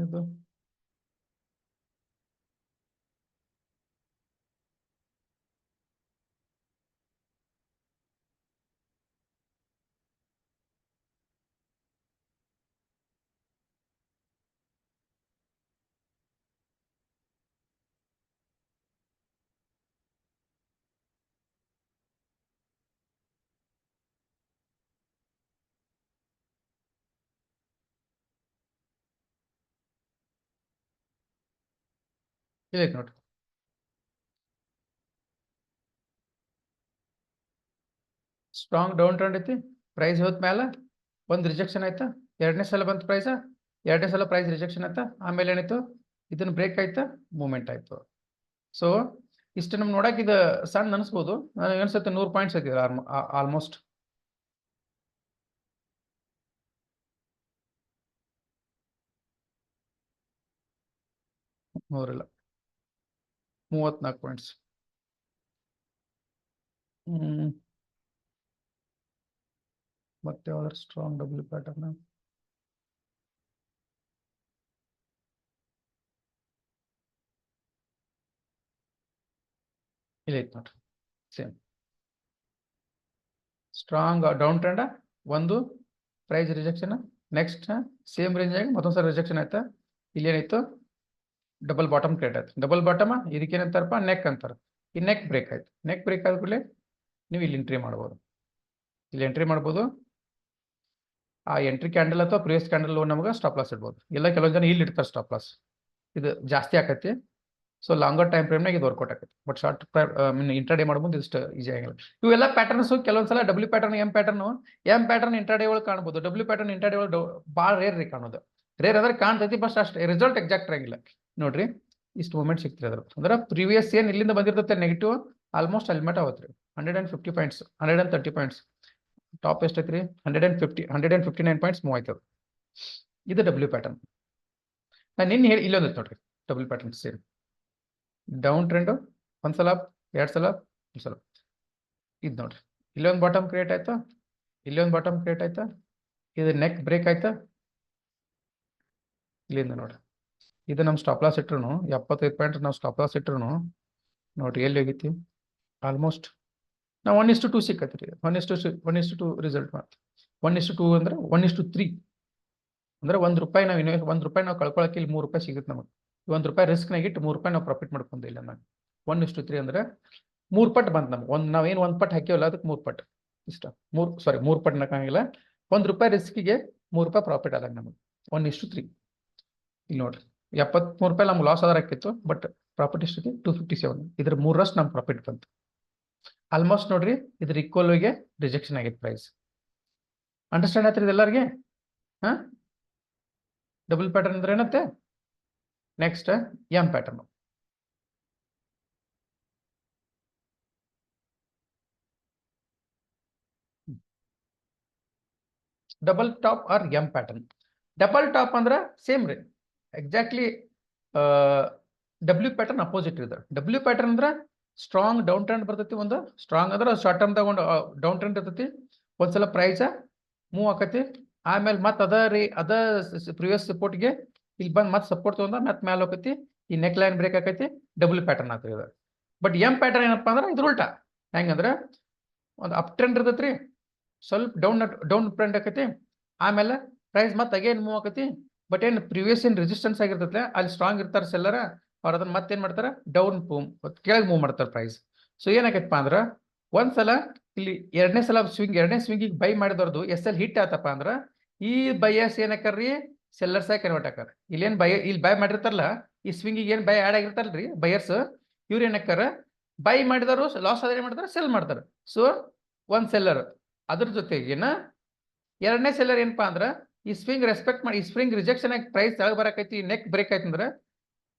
ಇದು ಇಲ್ಲ ನೋಡ್ರಿ, ಸ್ಟ್ರಾಂಗ್ ಡೌನ್ ಟ್ರೆಂಡ್ ಐತಿ, ಪ್ರೈಸ್ ಹೋದ ಮೇಲೆ ಒಂದು ರಿಜೆಕ್ಷನ್ ಆಯ್ತಾ, ಎರಡನೇ ಸಲ ಬಂತು ಪ್ರೈಸ್, ಎರಡನೇ ಸಲ ಪ್ರೈಸ್ ರಿಜೆಕ್ಷನ್ ಆಯ್ತಾ, ಆಮೇಲೆ ಏನಾಯ್ತು ಇದನ್ನ ಬ್ರೇಕ್ ಆಯ್ತಾ, ಮೂವ್ಮೆಂಟ್ ಆಯ್ತು. ಸೊ ಇಷ್ಟು ನಮ್ಗೆ ನೋಡಕ್ ಇದು ಸಣ್ಣ ಅನ್ಸ್ಬೋದು, ನನಗೆ ಅನ್ಸುತ್ತೆ 100 ಪಾಯಿಂಟ್ಸ್ ಐತಿ ಆಲ್ಮೋಸ್ಟ್. ನೂರಿಲ್ಲ 34 ಪಾಯಿಂಟ್ಸ್. ಮತ್ತೆ ಯಾವ್ದಾರು ಸ್ಟ್ರಾಂಗ್ ಡಬ್ಲ್ಯೂ ಪ್ಯಾಟರ್ನ್ ಇಲ್ಲ ಐತೆ ನೋಡ್ರಿ, ಸೇಮ್ ಸ್ಟ್ರಾಂಗ್ ಡೌನ್ ಟ್ರೆಂಡ್, ಒಂದು price rejection, next same range ಆಗಿ ಮತ್ತೊಂದ್ಸಲ ರಿಜೆಕ್ಷನ್ ಆಯ್ತಾ, ಇಲ್ಲಿ ಏನಾಯ್ತು ಡಬಲ್ ಬಾಟಮ್ ಕ್ರಿಯೇಟ್ ಆಯ್ತು. ಡಬಲ್ ಬಾಟಮ್ ಇದಕ್ಕೆ ಏನಂತಾರಪ್ಪ, ನೆಕ್ ಅಂತಾರೆ. ಈ ನೆಕ್ ಬ್ರೇಕ್ ಆಯ್ತು. ನೆಕ್ ಬ್ರೇಕ್ ಆದ್ಮೇಲೆ ನೀವು ಇಲ್ಲಿ ಎಂಟ್ರಿ ಮಾಡ್ಬೋದು, ಇಲ್ಲಿ ಎಂಟ್ರಿ ಮಾಡ್ಬೋದು. ಆ ಎಂಟ್ರಿ ಕ್ಯಾಂಡಲ್ ಅಥವಾ ಪ್ರಿವಿಯಸ್ ಕ್ಯಾಂಡಲ್ ನಮಗೆ ಸ್ಟಾಪ್ ಲಾಸ್ ಇಡ್ಬೋದು. ಇಲ್ಲ ಕೆಲವೊಂದು ಜನ ಇಲ್ಲಿ ಇಡ್ತಾರೆ ಸ್ಟಾಪ್ ಲಾಸ್, ಇದು ಜಾಸ್ತಿ ಆಕೈತಿ. ಸೊ ಲಾಂಗರ್ ಟೈಮ್ ಫ್ರೇಮ್ನಾಗ ಇದು ವರ್ಕೌಟ್ ಆಕೈತಿ. ಬಟ್ ಶಾರ್ಟ್ ಇಂಟ್ರಾಡೇ ಮಾಡ್ಬೋದು, ಇಷ್ಟು ಈಸಿ ಆಗಿಲ್ಲ. ಇವೆಲ್ಲ ಪ್ಯಾಟರ್ನ್ಸ್ ಕೆಲವೊಂದ್ಸಲ W pattern, M pattern intraday ಒಳಗೆ ಕಾಣ್ಬೋದು, ಡಬ್ಲ್ಯೂ ಪ್ಯಾಟರ್ನ್ ಇಂಟ್ರಾಡೇ ಒಳಗೆ ಭಾಳ ರೇರ್ ರೀ ಕಾಣೋದು. ರೇರ್ ಅಂದ್ರೆ ಕಾಣ್ತೈತಿ, ಬಟ್ ಅಷ್ಟು ರಿಸಲ್ಟ್ ಎಕ್ಸಾಕ್ಟ್ ಆಗಿಲ್ಲ. ನೋಡ್ರಿ ಇಷ್ಟು ಮೂಮೆಂಟ್ ಸಿಗ್ತದೆ ಅದ್ರ ಅಂದ್ರೆ ಪ್ರೀವಿಯಸ್ ಏನ್ ಇಲ್ಲಿಂದ ಬಂದಿರ್ತೈತೆ ನೆಗೆಟಿವ್ ಆಲ್ಮೋಸ್ಟ್ ಅಲ್ಲಿ ಮಟ್ಟ ಅವತ್ರಿ 150 ಪಾಯಿಂಟ್ಸ್, 130 ಪಾಯಿಂಟ್ಸ್. ಟಾಪ್ ಎಷ್ಟೈತ್ರಿ 159 ಪಾಯಿಂಟ್ಸ್ ಮೂವ್ ಆಯ್ತದ. ಇದು ಡಬ್ಲ್ಯೂ ಪ್ಯಾಟರ್ನ್. ನಾನು ನಿನ್ನೆ ಹೇಳಿ ಇಲ್ಲೊಂದು ನೋಡ್ರಿ W pattern same down trend, ಒಂದ್ಸಲ ಎರಡ್ ಸಲ ಒಂದ್ಸಲ ಇದು ನೋಡ್ರಿ, ಇಲ್ಲೊಂದು ಬಾಟಮ್ ಕ್ರಿಯೇಟ್ ಆಯ್ತಾ, ಇಲ್ಲೊಂದು ಬಾಟಮ್ ಕ್ರಿಯೇಟ್ ಆಯ್ತಾ, ಇದು ನೆಕ್ ಬ್ರೇಕ್ ಆಯ್ತಾ, ಇಲ್ಲಿಂದ ನೋಡ್ರಿ ಇದು ನಮ್ಮ ಸ್ಟಾಪ್ ಲಾಸ್ ಇಟ್ರು 75 ಪಾಯಿಂಟ್ ನಾವು ಸ್ಟಾಪ್ ಲಾಸ್ ಇಟ್ರು ನೋಡ್ರಿ ಎಲ್ಲಿ ಹೋಗಿತಿ. ಆಲ್ಮೋಸ್ಟ್ ನಾವು 1:2 ಸಿಕ್ಕತ್ರಿ, 1:2 ರಿಸಲ್ಟ್ ಮಾಡ್ತೀವಿ. 1:2 ಅಂದ್ರೆ 1:3 ಅಂದ್ರೆ ₹1 ನಾವು ₹1 ನಾವು ಕಳ್ಕೊಳಕ್ಕೆ ಇಲ್ಲಿ ₹3 ಸಿಗುತ್ತೆ ನಮಗೆ. ₹1 ರಿಸ್ಕ್ನಾಗ ಇಟ್ಟು ₹3 ನಾವು ಪ್ರಾಫಿಟ್ ಮಾಡ್ಕೊಂಡಿಲ್ಲ. ನಾನು 1:3 ಅಂದ್ರೆ 3 ಪಟ್ಟು ಬಂತು ನಮ್ಗೆ. ನಾವೇನು 1 ಪಟ್ಟು ಹಾಕಿವಲ್ಲ ಅದಕ್ಕೆ 3 ಪಟ್ಟು ಇಷ್ಟ. 3 ಪಟ್ಟು ಹಾಕಂಗಿಲ್ಲ. ₹1 ರಿಸ್ಕಿಗೆ ₹3 ಪ್ರಾಫಿಟ್ ಆದಾಗ ನಮಗೆ 1:3. ಇಲ್ಲಿ ನೋಡ್ರಿ ₹73 ನಮ್ಗೆ ಲಾಸ್ ಆದ್ರೆ ಹಾಕಿತ್ತು, ಬಟ್ ಪ್ರಾಫಿಟ್ ಎಷ್ಟಿದೆ 257. ಇದ್ರ 3ರಷ್ಟು ನಮ್ಗೆ ಪ್ರಾಫಿಟ್ ಬಂತು. ಆಲ್ಮೋಸ್ಟ್ ನೋಡ್ರಿ ಇದ್ರ ಈಕ್ವಲ್ಗೆ ರಿಜೆಕ್ಷನ್ ಆಗಿತ್ತು ಪ್ರೈಸ್. ಅಂಡರ್ಸ್ಟ್ಯಾಂಡ್ ಆಯ್ತು ಇದೆಲ್ಲರಿಗೆ? ಹಾ, ಡಬಲ್ ಪ್ಯಾಟರ್ನ್ ಅಂದ್ರೆ ಏನತ್ತೆ? Next M pattern. Double top or M pattern. Double top ಅಂದ್ರೆ ಸೇಮ್ ರೀ, ಎಕ್ಸಾಕ್ಟ್ಲಿ ಡಬ್ಲ್ಯೂ ಪ್ಯಾಟರ್ನ್ ಅಪೋಸಿಟ್ ಇದೆ. ಡಬ್ಲ್ಯೂ ಪ್ಯಾಟರ್ನ್ ಅಂದ್ರೆ ಸ್ಟ್ರಾಂಗ್ ಡೌನ್ ಟ್ರೆಂಡ್ ಬರ್ತೈತಿ, ಒಂದು ಸ್ಟ್ರಾಂಗ್ ಅಂದ್ರೆ ಶಾರ್ಟ್ ಟರ್ಮ್ ತಗೊಂಡು ಡೌನ್ ಟ್ರೆಂಡ್ ಇರ್ತೈತಿ. ಒಂದ್ಸಲ ಪ್ರೈಸ್ ಮೂವ್ ಆಕತಿ, ಆಮೇಲೆ ಮತ್ತೆ ಅದ ಪ್ರಿವಿಯಸ್ ಸಪೋರ್ಟ್ಗೆ ಇಲ್ಲಿ ಬಂದು ಮತ್ತೆ ಸಪೋರ್ಟ್ ತಗೊಂಡ ಮತ್ತೆ ಮೇಲೆ ಹೋಗತಿ, ಈ ನೆಕ್ ಲೈನ್ ಬ್ರೇಕ್ ಆಕೈತಿ, ಡಬ್ಲ್ಯೂ ಪ್ಯಾಟರ್ನ್ ಆಗ್ತದೆ. ಬಟ್ ಎಂ ಪ್ಯಾಟರ್ನ್ ಏನಪ್ಪಾ ಅಂದ್ರೆ ಇದ್ರ ಉಲ್ಟಾ. ಹೆಂಗಂದ್ರೆ ಒಂದು ಅಪ್ ಟ್ರೆಂಡ್ ಇರ್ತೈತ್ರಿ, ಸ್ವಲ್ಪ ಡೌನ್ ಟ್ರೆಂಡ್ ಆಕೈತಿ, ಆಮೇಲೆ ಪ್ರೈಸ್ ಮತ್ತೆ ಅಗೇನ್ ಮೂವ್ ಆಕತಿ. ಬಟ್ ಏನು ಪ್ರಿವಿಯಸ್ ಏನ್ ರೆಸಿಸ್ಟೆನ್ಸ್ ಆಗಿರ್ತೈತೆ ಅಲ್ಲಿ ಸ್ಟ್ರಾಂಗ್ ಇರ್ತಾರೆ ಸೆಲ್ಲರ, ಅವ್ರ ಅದನ್ನ ಮತ್ತೇನ್ ಮಾಡ್ತಾರೆ ಡೌನ್ ಕೆಳಗೆ ಮೂವ್ ಮಾಡ್ತಾರೆ ಪ್ರೈಸ್. ಸೊ ಏನಾಗೈತಪ್ಪ ಅಂದ್ರೆ ಒಂದ್ಸಲ ಇಲ್ಲಿ ಎರಡನೇ ಸ್ವಿಂಗಿಗೆ ಬೈ ಮಾಡಿದವ್ರದ್ದು SL ಹಿಟ್ ಆತಪ್ಪ ಅಂದ್ರ ಈ ಬೈಯರ್ಸ್ ಏನಕ್ಕಾರ್ರಿ ಸೆಲ್ಲರ್ಸ್ ಆಗಿ ಕನ್ವರ್ಟ್ ಆಕಾರ. ಇಲ್ಲಿ ಬೈ ಮಾಡಿರ್ತಾರಲ್ಲ, ಈ ಸ್ವಿಂಗಿಗೆ ಏನ್ ಬೈ ಆಡ್ ಆಗಿರ್ತಾರಲ್ರಿ ಬೈಯರ್ಸ್, ಇವ್ರು ಏನಕ್ಕಾರ ಬೈ ಮಾಡಿದವರು ಲಾಸ್ ಆದ್ರೆ ಏನ್ ಮಾಡ್ತಾರೆ ಸೆಲ್ ಮಾಡ್ತಾರೆ. ಸೊ ಒಂದ್ ಸೆಲ್ಲರ್, ಅದ್ರ ಜೊತೆಗೇನ ಎರಡನೇ ಸೆಲ್ಲರ್ ಏನಪ್ಪಾ ಅಂದ್ರ ಈ ಸ್ವಿಂಗ್ ರೆಸ್ಪೆಕ್ಟ್ ಮಾಡಿ, ಈ ಸ್ವಿಂಗ್ ರಿಜೆಕ್ಷನ್ ಆಗಿ ಪ್ರೈಸ್ ತೆಳಗ್ ಬರಕೈತಿ, ನೆಕ್ ಬ್ರೇಕ್ ಆಯ್ತಂದ್ರ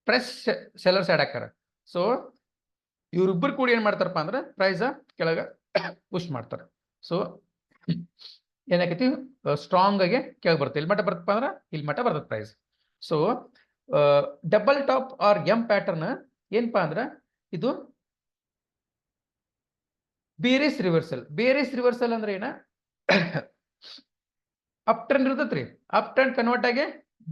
ಪ್ರೆಸ್ ಸೆಲ್ಲರ್ಸ್ ಆಡ್ ಹಾಕಾರ. ಸೊ ಇವ್ರಿಬ್ಬರು ಕೂಡಿ ಏನ್ ಮಾಡ್ತಾರಪ್ಪ ಅಂದ್ರೆ ಪ್ರೈಸ್ ಕೆಳಗ ಪುಷ್ ಮಾಡ್ತಾರೆ. ಸೊ ಏನಾಕೈತಿ ಸ್ಟ್ರಾಂಗ್ ಆಗಿ ಕೆಳಗೆ ಬರುತ್ತೆ. ಇಲ್ಲಿ ಮಟ್ಟ ಬರ್ತಪ್ಪ ಅಂದ್ರೆ ಇಲ್ಲಿ ಮಟ್ಟ ಬರ್ತದೆ price. So double top or M pattern ಏನಪ್ಪಾ ಅಂದ್ರೆ ಇದು ಬೇರಿಸ್ ರಿವರ್ಸಲ್. ಬೇರಿಸ್ ರಿವರ್ಸಲ್ ಅಂದ್ರೆ ಏನ, ಅಪ್ ಟ್ರೆಂಡ್ ಇರ್ತೈತ್ರಿ, ಅಪ್ ಟ್ರೆಂಡ್ ಕನ್ವರ್ಟ್ ಆಗಿ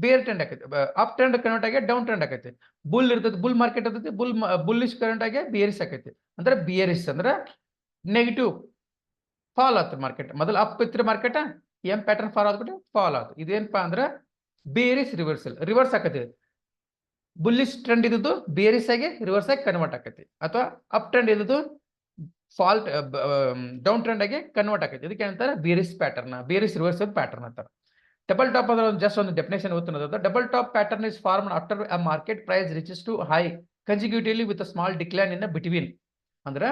ಬೇರ್ ಟ್ರೆಂಡ್ ಆಕೈತಿ, ಅಪ್ ಟ್ರೆಂಡ್ ಕನ್ವರ್ಟ್ ಆಗಿ ಡೌನ್ ಟ್ರೆಂಡ್ ಆಕೈತಿ. ಬುಲ್ ಇರ್ತೈತಿ, ಬುಲ್ ಮಾರ್ಕೆಟ್ ಇರ್ತೈತಿ, ಬುಲ್ಲಿಶ್ ಕರೆಂಟ್ ಆಗಿ ಬೇರಿಸ್ ಆಕೈತಿ. ಅಂದ್ರೆ ಬಿಯರಿಸ್ ಅಂದ್ರೆ ನೆಗೆಟಿವ್ ಫಾಲ್ ಆತ ಮಾರ್ಕೆಟ್. ಮೊದಲು ಅಪ್ ಇತ್ತು ಮಾರ್ಕೆಟ್, ಎಂ ಪ್ಯಾಟರ್ನ್ ಫಾಲ್ ಆದ್ಬಿಟ್ಟು ಫಾಲ್ ಆಯ್ತು. ಇದೇನಪ್ಪಾ ಅಂದ್ರೆ ಬೇರಿಸ್ ರಿವರ್ಸಲ್, ರಿವರ್ಸ್ ಆಕೈತಿ. ಬುಲ್ಲಿಶ್ ಟ್ರೆಂಡ್ ಇದ್ದು ಬೇರಿಸ್ ಆಗಿ ರಿವರ್ಸ್ ಆಗಿ ಕನ್ವರ್ಟ್ ಆಕೈತಿ, ಅಥವಾ ಅಪ್ ಟ್ರೆಂಡ್ ಇದ್ದು ಫಾಲ್ ಡೌನ್ ಟ್ರೆಂಡ್ ಆಗಿ ಕನ್ವರ್ಟ್ ಆಕೈತಿ. ಇದಕ್ಕೆ ಏನಂತಾರೆ bearish pattern, bearish reversal pattern ಅಂತಾರೆ. ಡಬಲ್ ಟಾಪ್ ಅಂದ್ರೆ ಜಸ್ಟ್ ಒಂದು ಡೆಫಿನೇಷನ್ ಓದ್ತಿರೋದು. Double top pattern is formed after a market price reaches to high consecutively with a small decline in between. ಅಂದ್ರೆ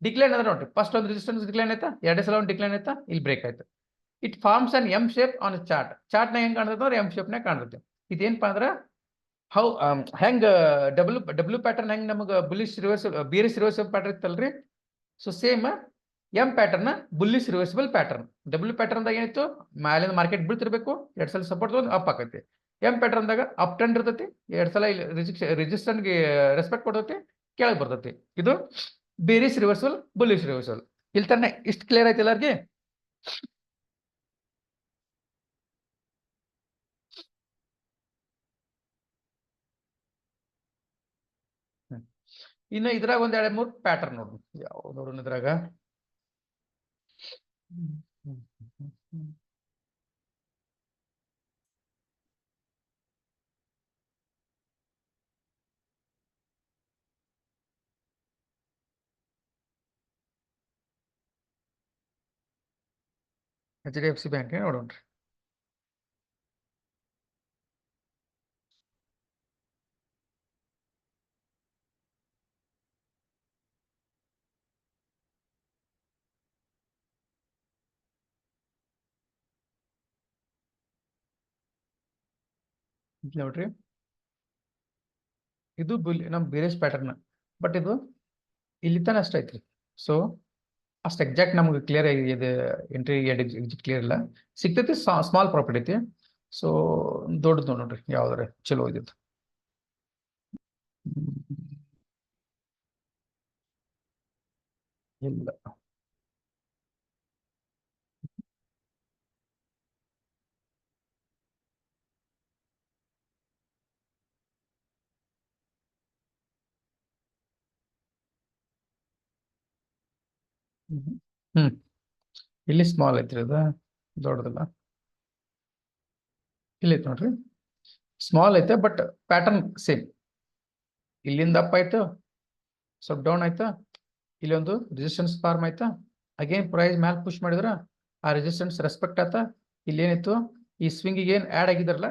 ಡಿಕ್ಲೈನ್ ಅಂದ್ರೆ ನೋಡ್ರಿ ಫಸ್ಟ್ ಒಂದು ರೆಸಿಸ್ಟೆನ್ಸ್ ಡಿಕ್ಲೈನ್ ಆಯ್ತಾ, ಎರಡೇ ಸಲ ಒಂದು ಡಿಕ್ಲೈನ್ ಆಯ್ತಾ, ಇಲ್ಲಿ ಬ್ರೇಕ್ ಆಯ್ತು. It forms an M shape on chart ನ ಹೆಂಗ್ ಕಾಣ್ತದೆ ಅಂದ್ರೆ ಎಂ ಶೇಪ್ ನ ಕಾಣ್ತದೆ. ಇದೇನಪ್ಪ ಅಂದ್ರೆ ಹೌ ಹೆಂಗ್ ಡಬ್ಲ್ಯೂ ಪ್ಯಾಟರ್ನ್ ಹೆಂಗ್ ನಮಗೆ bullish reversal bearish reversal pattern ಇತ್ತಲ್ರಿ, so same M pattern bullish reversible pattern. W pattern ದಾಗ ಏನಿತ್ತು, ಮ್ಯಾಲಿಂದ ಮಾರ್ಕೆಟ್ ಬೀಳ್ತಿರ್ಬೇಕು, ಎರಡ್ ಸಲ ಸಪೋರ್ಟ್ ತಗೊಂಡು ಅಪ್ ಆಕೈತಿ. ಎಂ ಪ್ಯಾಟರ್ನ್ ದಾಗ ಅಪ್ ಟ್ರೆಂಡ್ ಇರ್ತೈತಿ, ಎರಡ್ ಸಲ ರೆಸಿಸ್ಟೆನ್ಸ್ ಗೆ ರೆಸ್ಪೆಕ್ಟ್ ಕೊಡ್ತೈತಿ, ಕೆಳಗೆ ಬರ್ತೈತಿ. ಇದು ಬೇರಿಶ್ ರಿವರ್ಸಲ್, ಬುಲ್ಲಿಶ್ ರಿವರ್ಸಲ್. ಇಲ್ಲಿ ತನ ಇಷ್ಟು ಕ್ಲಿಯರ್ ಆಯ್ತು ಎಲ್ಲರಿಗೆ? ಇನ್ನು ಇದ್ರಾಗ ಒಂದ್ ಎರಡ್ ಮೂರು ಪ್ಯಾಟರ್ನ್ ನೋಡ್ರಿ, ಯಾವ ನೋಡೋಣ ಇದ್ರಾಗ. HDFC ಬ್ಯಾಂಕ್ ನೋಡೋಣ್ರಿ. ನೋಡ್ರಿ, ಇದು ನಮ್ ಬೇರೆಸ್ ಪ್ಯಾಟರ್ನ್, ಬಟ್ ಇದು ಇಲ್ಲಿ ತನ ಅಷ್ಟ ಐತ್ರಿ. ಸೊ ಅಷ್ಟು ಎಕ್ಸಾಕ್ಟ್ ನಮ್ಗೆ ಕ್ಲಿಯರ್ ಆಗಿದೆ, ಎಂಟ್ರಿ ಎಕ್ಸಿಟ್ ಕ್ಲಿಯರ್ ಇಲ್ಲ. ಸಿಗ್ತೈತಿ, ಸ್ಮಾಲ್ ಪ್ರಾಫಿಟ್ ಐತಿ. ಸೊ ದೊಡ್ಡದು ನೋಡ್ರಿ ಯಾವ್ದಾರ ಚಲೋ ಇದ್ದಿದ್ದು. ಇಲ್ಲ, ಹ್ಮ್ ಇಲ್ಲಿ ಸ್ಮಾಲ್ ಐತ್ರಿ, ಅದ ದೊಡ್ಡದಲ್ಲ. ಇಲ್ಲಿ ಐತೆ ನೋಡ್ರಿ, ಸ್ಮಾಲ್ ಐತೆ ಬಟ್ ಪ್ಯಾಟರ್ನ್ ಸೇಮ್. ಇಲ್ಲಿಂದ ಅಪ್ ಆಯ್ತು, ಸ್ವಲ್ಪ ಡೌನ್ ಆಯ್ತಾ, ಇಲ್ಲಿ ಒಂದು ರೆಸಿಸ್ಟೆನ್ಸ್ ಫಾರ್ಮ್ ಆಯ್ತಾ, ಅಗೇನ್ ಪ್ರೈಸ್ ಮ್ಯಾಲ್ ಪುಷ್ ಮಾಡಿದ್ರ ಆ ರೆಸಿಸ್ಟೆನ್ಸ್ ರೆಸ್ಪೆಕ್ಟ್ ಆಯ್ತಾ. ಇಲ್ಲಿ ಏನಿತ್ತು, ಈ ಸ್ವಿಂಗಿಗೆ ಏನ್ ಆಡ್ ಆಗಿದಾರಲ್ಲ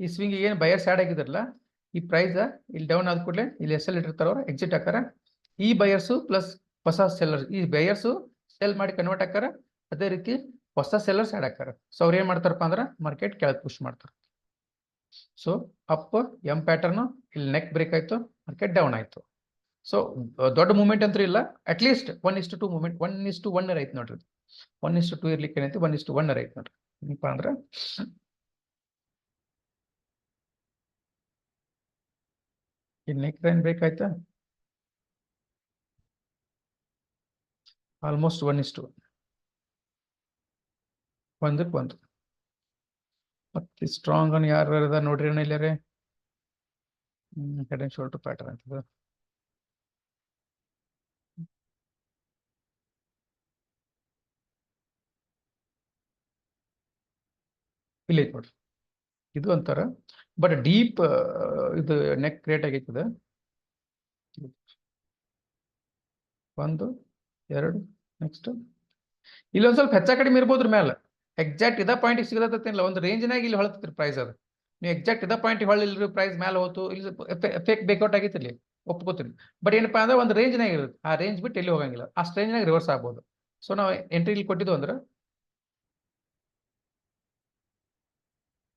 ಈ ಸ್ವಿಂಗ್ ಏನ್ ಬಯರ್ಸ್ ಆಡ್ ಆಗಿದಾರಲ್ಲ, ಈ ಪ್ರೈಸ್ ಇಲ್ಲಿ ಡೌನ್ ಆದ ಕೂಡಲೇ ಇಲ್ಲಿ ಎಸ್ ಎಲ್ ಇಟ್ಟಿರ್ತಾರ, ಅವ್ರು ಎಕ್ಸಿಟ್ ಹಾಕಾರ. ಈ ಬಯರ್ಸು ಪ್ಲಸ್ ಹೊಸ ಸೆಲ್ಲರ್ಸ್, ಈ ಬಯರ್ಸು ಸೆಲ್ ಮಾಡಿ ಕನ್ವರ್ಟ್ ಹಾಕಾರ, ಅದೇ ರೀತಿ ಹೊಸ ಸೆಲ್ಲರ್ಸ್ ಆಡ್ ಹಾಕಾರ. ಸೊ ಅವ್ರು ಏನ್ ಮಾಡ್ತಾರಪ್ಪ ಅಂದ್ರೆ ಮಾರ್ಕೆಟ್ ಕೆಳಗೆ ಪುಷ್ ಮಾಡ್ತಾರೆ. ಸೊ ಅಪ್ ಎಂ ಪ್ಯಾಟರ್ನ್, ಇಲ್ಲಿ ನೆಕ್ ಬ್ರೇಕ್ ಆಯ್ತು, ಮಾರ್ಕೆಟ್ ಡೌನ್ ಆಯ್ತು. ಸೊ ದೊಡ್ಡ ಮೂವ್ಮೆಂಟ್ ಅಂತೂ ಇಲ್ಲ, ಅಟ್ ಲೀಸ್ಟ್ 1:2 ಮೂವ್ಮೆಂಟ್, 1:1 ಐತಿ ನೋಡ್ರಿ. 1:2 ಇರ್ಲಿಕ್ಕೆ ಏನೈತಿ, 1:1 ಐತಿ ನೋಡ್ರಿ. ಏನಪ್ಪಾ ಅಂದ್ರೆ ಈ ನೆಕ್ ಲೈನ್ ಬ್ರೇಕ್ ಆಯ್ತಾ, ಆಲ್ಮೋಸ್ಟ್ 1:1, ಒಂದಕ್ಕೆ ಒಂದು. ಮತ್ತೆ ಸ್ಟ್ರಾಂಗ್ ಅನ್ ಯಾರು ಅದ ನೋಡ್ರಿ ಇಲ್ಲರೇ, ಹೆಡ್ ಅಂಡ್ ಶೋಲ್ಡರ್ ಪ್ಯಾಟರ್ನ್ ಅಂತದ. ಇಲ್ಲಿ ಐತಿ ನೋಡ್ರಿ, ಇದು ಅಂತಾರ ಬಟ್ ಡೀಪ್ ಇದು ನೆಕ್ ಕ್ರಿಯೇಟ್ ಆಗೈತದ. ಒಂದು, ಎರಡು, ನೆಕ್ಸ್ಟ್ ಇಲ್ಲೊಂದ್ ಸ್ವಲ್ಪ ಹೆಚ್ಚ ಕಡಿಮೆ ಇರ್ಬೋದ್ರ ಮೇಲೆ. ಎಕ್ಸಾಕ್ಟ್ ಇದ ಪಾಯಿಂಟ್ ಸಿಗಲತ್ತಿಲ್ಲ, ಒಂದು ರೇಂಜ್ನಾಗ ಇಲ್ಲಿ ಹೊಳತ್ರಿ ಪ್ರೈಸ್. ಅದು ನೀವು ಎಕ್ಸಾಕ್ಟ್ ಇದ ಪಾಯಿಂಟ್ ಹೊಳ್ಳಿಲ್ರಿ, ಪ್ರೈಸ್ ಮೇಲೆ ಹೋತು, ಇಲ್ಲಿ ಫೇಕ್ ಬೇಕೌಟ್ ಆಗೈತಿ, ಇಲ್ಲಿ ಒಪ್ಕೋತೀನಿ. ಬಟ್ ಏನಪ್ಪಾ ಅಂದ್ರೆ ಒಂದು ರೇಂಜ್ನಾಗ ಇರುತ್ತೆ, ಆ ರೇಂಜ್ ಬಿಟ್ಟು ಎಲ್ಲಿ ಹೋಗಂಗಿಲ್ಲ, ಅಷ್ಟು ರೇಂಜ್ನಾಗ ರಿವರ್ಸ್ ಆಗ್ಬೋದು. ಸೊ ನಾವು ಎಂಟ್ರಿ ಇಲ್ಲಿ ಕೊಟ್ಟಿದ್ದು ಅಂದ್ರೆ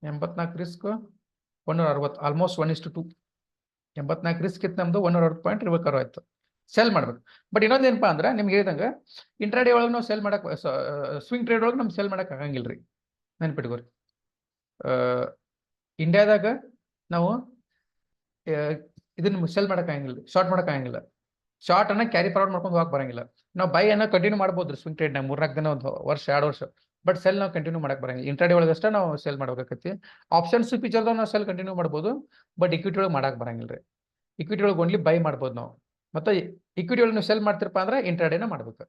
84 ರಿಸ್ಕ್, 160, ಆಲ್ಮೋಸ್ಟ್ 1:2. 84 ರಿಸ್ಕ್ ಇತ್ತು ನಮ್ದು, 160 ಪಾಯಿಂಟ್ ರಿವರ್ಕರ್ ಆಯ್ತು, ಸೆಲ್ ಮಾಡ್ಬೇಕು. ಬಟ್ ಇನ್ನೊಂದು ಏನಪ್ಪಾ ಅಂದ್ರೆ ನಿಮ್ಗೆ ಹೇಳಿದಂಗ ಇಂಟ್ರಾಡೇ ಒಳಗೆ ನಾವು ಸೆಲ್ ಮಾಡಕ್, ಸ್ವಿಂಗ್ ಟ್ರೇಡ್ ಒಳಗೆ ನಮ್ಗೆ ಸೆಲ್ ಮಾಡಕ್ ಆಗಂಗಿಲ್ರಿ, ನೆನ್ಪಿಟ್ಕೋರಿ. ಇಂಡಿಯಾದಾಗ ನಾವು ಇದನ್ನ ಸೆಲ್ ಮಾಡಕ್ ಆಗಂಗಿಲ್ಲ, ಶಾರ್ಟ್ ಮಾಡಕ್ ಆಗಂಗಿಲ್ಲ. ಶಾರ್ಟ್ ಅನ್ನ ಕ್ಯಾರಿ ಫಾರ್ವರ್ಡ್ ಮಾಡ್ಕೊಂಡು ಹೋಗಕ್ ಬರಂಗಿಲ್ಲ. ನಾವು ಬೈ ಅನ್ನ ಕಂಟಿನ್ಯೂ ಮಾಡ್ಬೋದ್ರಿ ಸ್ವಿಂಗ್ ಟ್ರೇಡ್ ನಾಗ 3-4 ದಿನ, ಒಂದು ವರ್ಷ 2 ವರ್ಷ. ಬಟ್ ಸೆಲ್ ನಾವು ಕಂಟಿನ್ಯೂ ಮಾಡಕ್ ಬರಂಗಿಲ್ಲ. ಇಂಟ್ರಾಡೇ ಒಳಗಷ್ಟ ನಾವು ಸೆಲ್ ಮಾಡ್ಬೇಕಾಗತ್ತೆ. ಆಪ್ಷನ್ಸ್ ಫೀಚರ್ದಾಗ ನಾವು ಸೆಲ್ ಕಂಟಿನ್ಯೂ ಮಾಡ್ಬೋದು, ಬಟ್ ಇಕ್ವಿಟಿ ಒಳಗೆ ಮಾಡಕ್ ಬರಂಗಿಲ್ರಿ. ಇಕ್ವಿಟಿ ಒಳಗೆ ಓನ್ಲಿ ಬೈ ಮಾಡ್ಬೋದು ನಾವು. ಮತ್ತೆ ಇಕ್ವಿಟಿ ಒಳಗೆ ನೀವು ಸೆಲ್ ಮಾಡ್ತಿರಪ್ಪ ಅಂದ್ರೆ ಇಂಟ್ರಾಡೇನ ಮಾಡ್ಬೇಕು,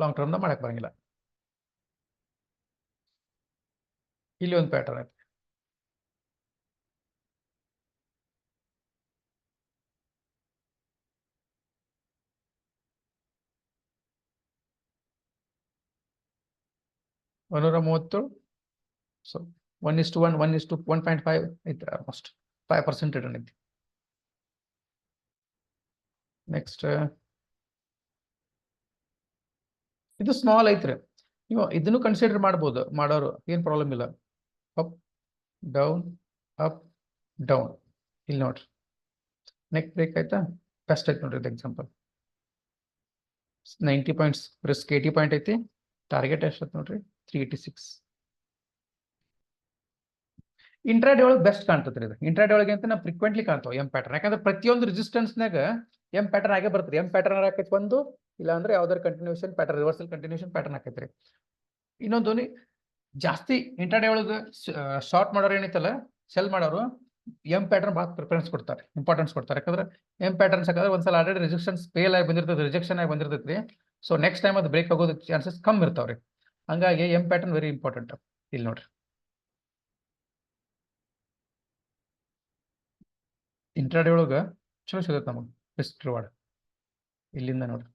ಲಾಂಗ್ ಟರ್ಮ್ ಮಾಡಕ್ ಬರಂಗಿಲ್ಲ. ಇಲ್ಲಿ ಒಂದು ಪ್ಯಾಟರ್ನ್ ಐತಿ, $137. ಸೊ 1:1, 1:1.5 ಐತ್ರಿ, ಆಲ್ಮೋಸ್ಟ್ 5% ರಿಟರ್ನ್ ಐತಿ. ನೆಕ್ಸ್ಟ್ ಇದು ಸ್ಮಾಲ್ ಐತ್ರಿ, ನೀವು ಇದನ್ನು ಕನ್ಸಿಡರ್ ಮಾಡ್ಬೋದು, ಮಾಡೋರು ಏನ್ ಪ್ರಾಬ್ಲಮ್ ಇಲ್ಲ. ಅಪ್ ಡೌನ್ ಅಪ್ ಡೌನ್, ಇಲ್ಲಿ ನೋಡ್ರಿ ನೆಕ್ ಬ್ರೇಕ್ ಆಯ್ತಾ, ಬೆಸ್ಟ್ ಐತಿ ನೋಡ್ರಿ ಇದು ಎಕ್ಸಾಂಪಲ್. 90 ಪಾಯಿಂಟ್ಸ್ ರಿಸ್ಕ್ 80 ಪಾಯಿಂಟ್ ಐತಿ, ಟಾರ್ಗೆಟ್ ಎಷ್ಟೈತಿ ನೋಡ್ರಿ 386. ಇಂಟ್ರಾಡೇ ಒಳಗೆ ಬೆಸ್ಟ್ ಕಾಣ್ತದ್ರಿ ಇದು. ಇಂಟ್ರಾಡೇ ಒಳಗೆ ಅಂತ ನಾವು ಫ್ರೀಕ್ವೆಂಟ್ಲಿ ಕಾಣ್ತಾವ ಎಂ ಪ್ಯಾಟರ್ನ್, ಯಾಕಂದ್ರೆ ಪ್ರತಿಯೊಂದು ರೆಸಿಸ್ಟೆನ್ಸ್ನಾಗ ಎಂ ಪ್ಯಾಟರ್ನ್ ಆಗೇ ಬರ್ತದೆ. ಎಂ ಪ್ಯಾಟರ್ನ್ ಹಾಕೈತಿ ಒಂದು, ಇಲ್ಲ ಅಂದ್ರೆ ಯಾವ್ದಾರು continuation pattern, reversal continuation pattern ಹಾಕೈತ್ರಿ. ಇನ್ನೊಂದು ಜಾಸ್ತಿ ಇಂಟ್ರಾಡೇ ಒಳಗೆ ಶಾರ್ಟ್ ಮಾಡೋರು ಏನೈತಲ್ಲ, ಸೆಲ್ ಮಾಡೋರು ಎಂ ಪ್ಯಾಟರ್ನ್ ಭಾಳ ಪ್ರಿಫರೆನ್ಸ್ ಕೊಡ್ತಾರೆ, ಇಂಪಾರ್ಟೆನ್ಸ್ ಕೊಡ್ತಾರೆ. ಯಾಕಂದ್ರೆ ಎಂ ಪ್ಯಾಟರ್ನ್ಸ್ ಹಾಕಿದ್ರೆ ಒಂದ್ಸಲ ಆಲ್ರೆಡಿ ರಿಜೆಕ್ಷನ್ಸ್ ಫೇಲ್ ಆಗಿ ಬಂದಿರ್ತದೆ, ರಿಜೆಕ್ಷನ್ ಆಗಿ ಬಂದಿರ್ತೈತಿ. ಸೊ ನೆಕ್ಸ್ಟ್ ಟೈಮ್ ಅದು ಬ್ರೇಕ್ ಆಗೋದು ಚಾನ್ಸಸ್ ಕಮ್ಮಿ ಇರ್ತಾವ್ರಿ. ಹಂಗಾಗಿ ಎಂ ಪ್ಯಾಟರ್ನ್ ವೆರಿ ಇಂಪಾರ್ಟೆಂಟ್. ಇಲ್ಲಿ ನೋಡ್ರಿ ಇಂಟ್ರಾಡೇ ಒಳಗೆ ಚಲೋ ಸಿಗುತ್ತೆ ನಮಗೆ ಬೆಸ್ಟ್ ರಿವಾರ್ಡ್. ಇಲ್ಲಿಂದ ನೋಡ್ರಿ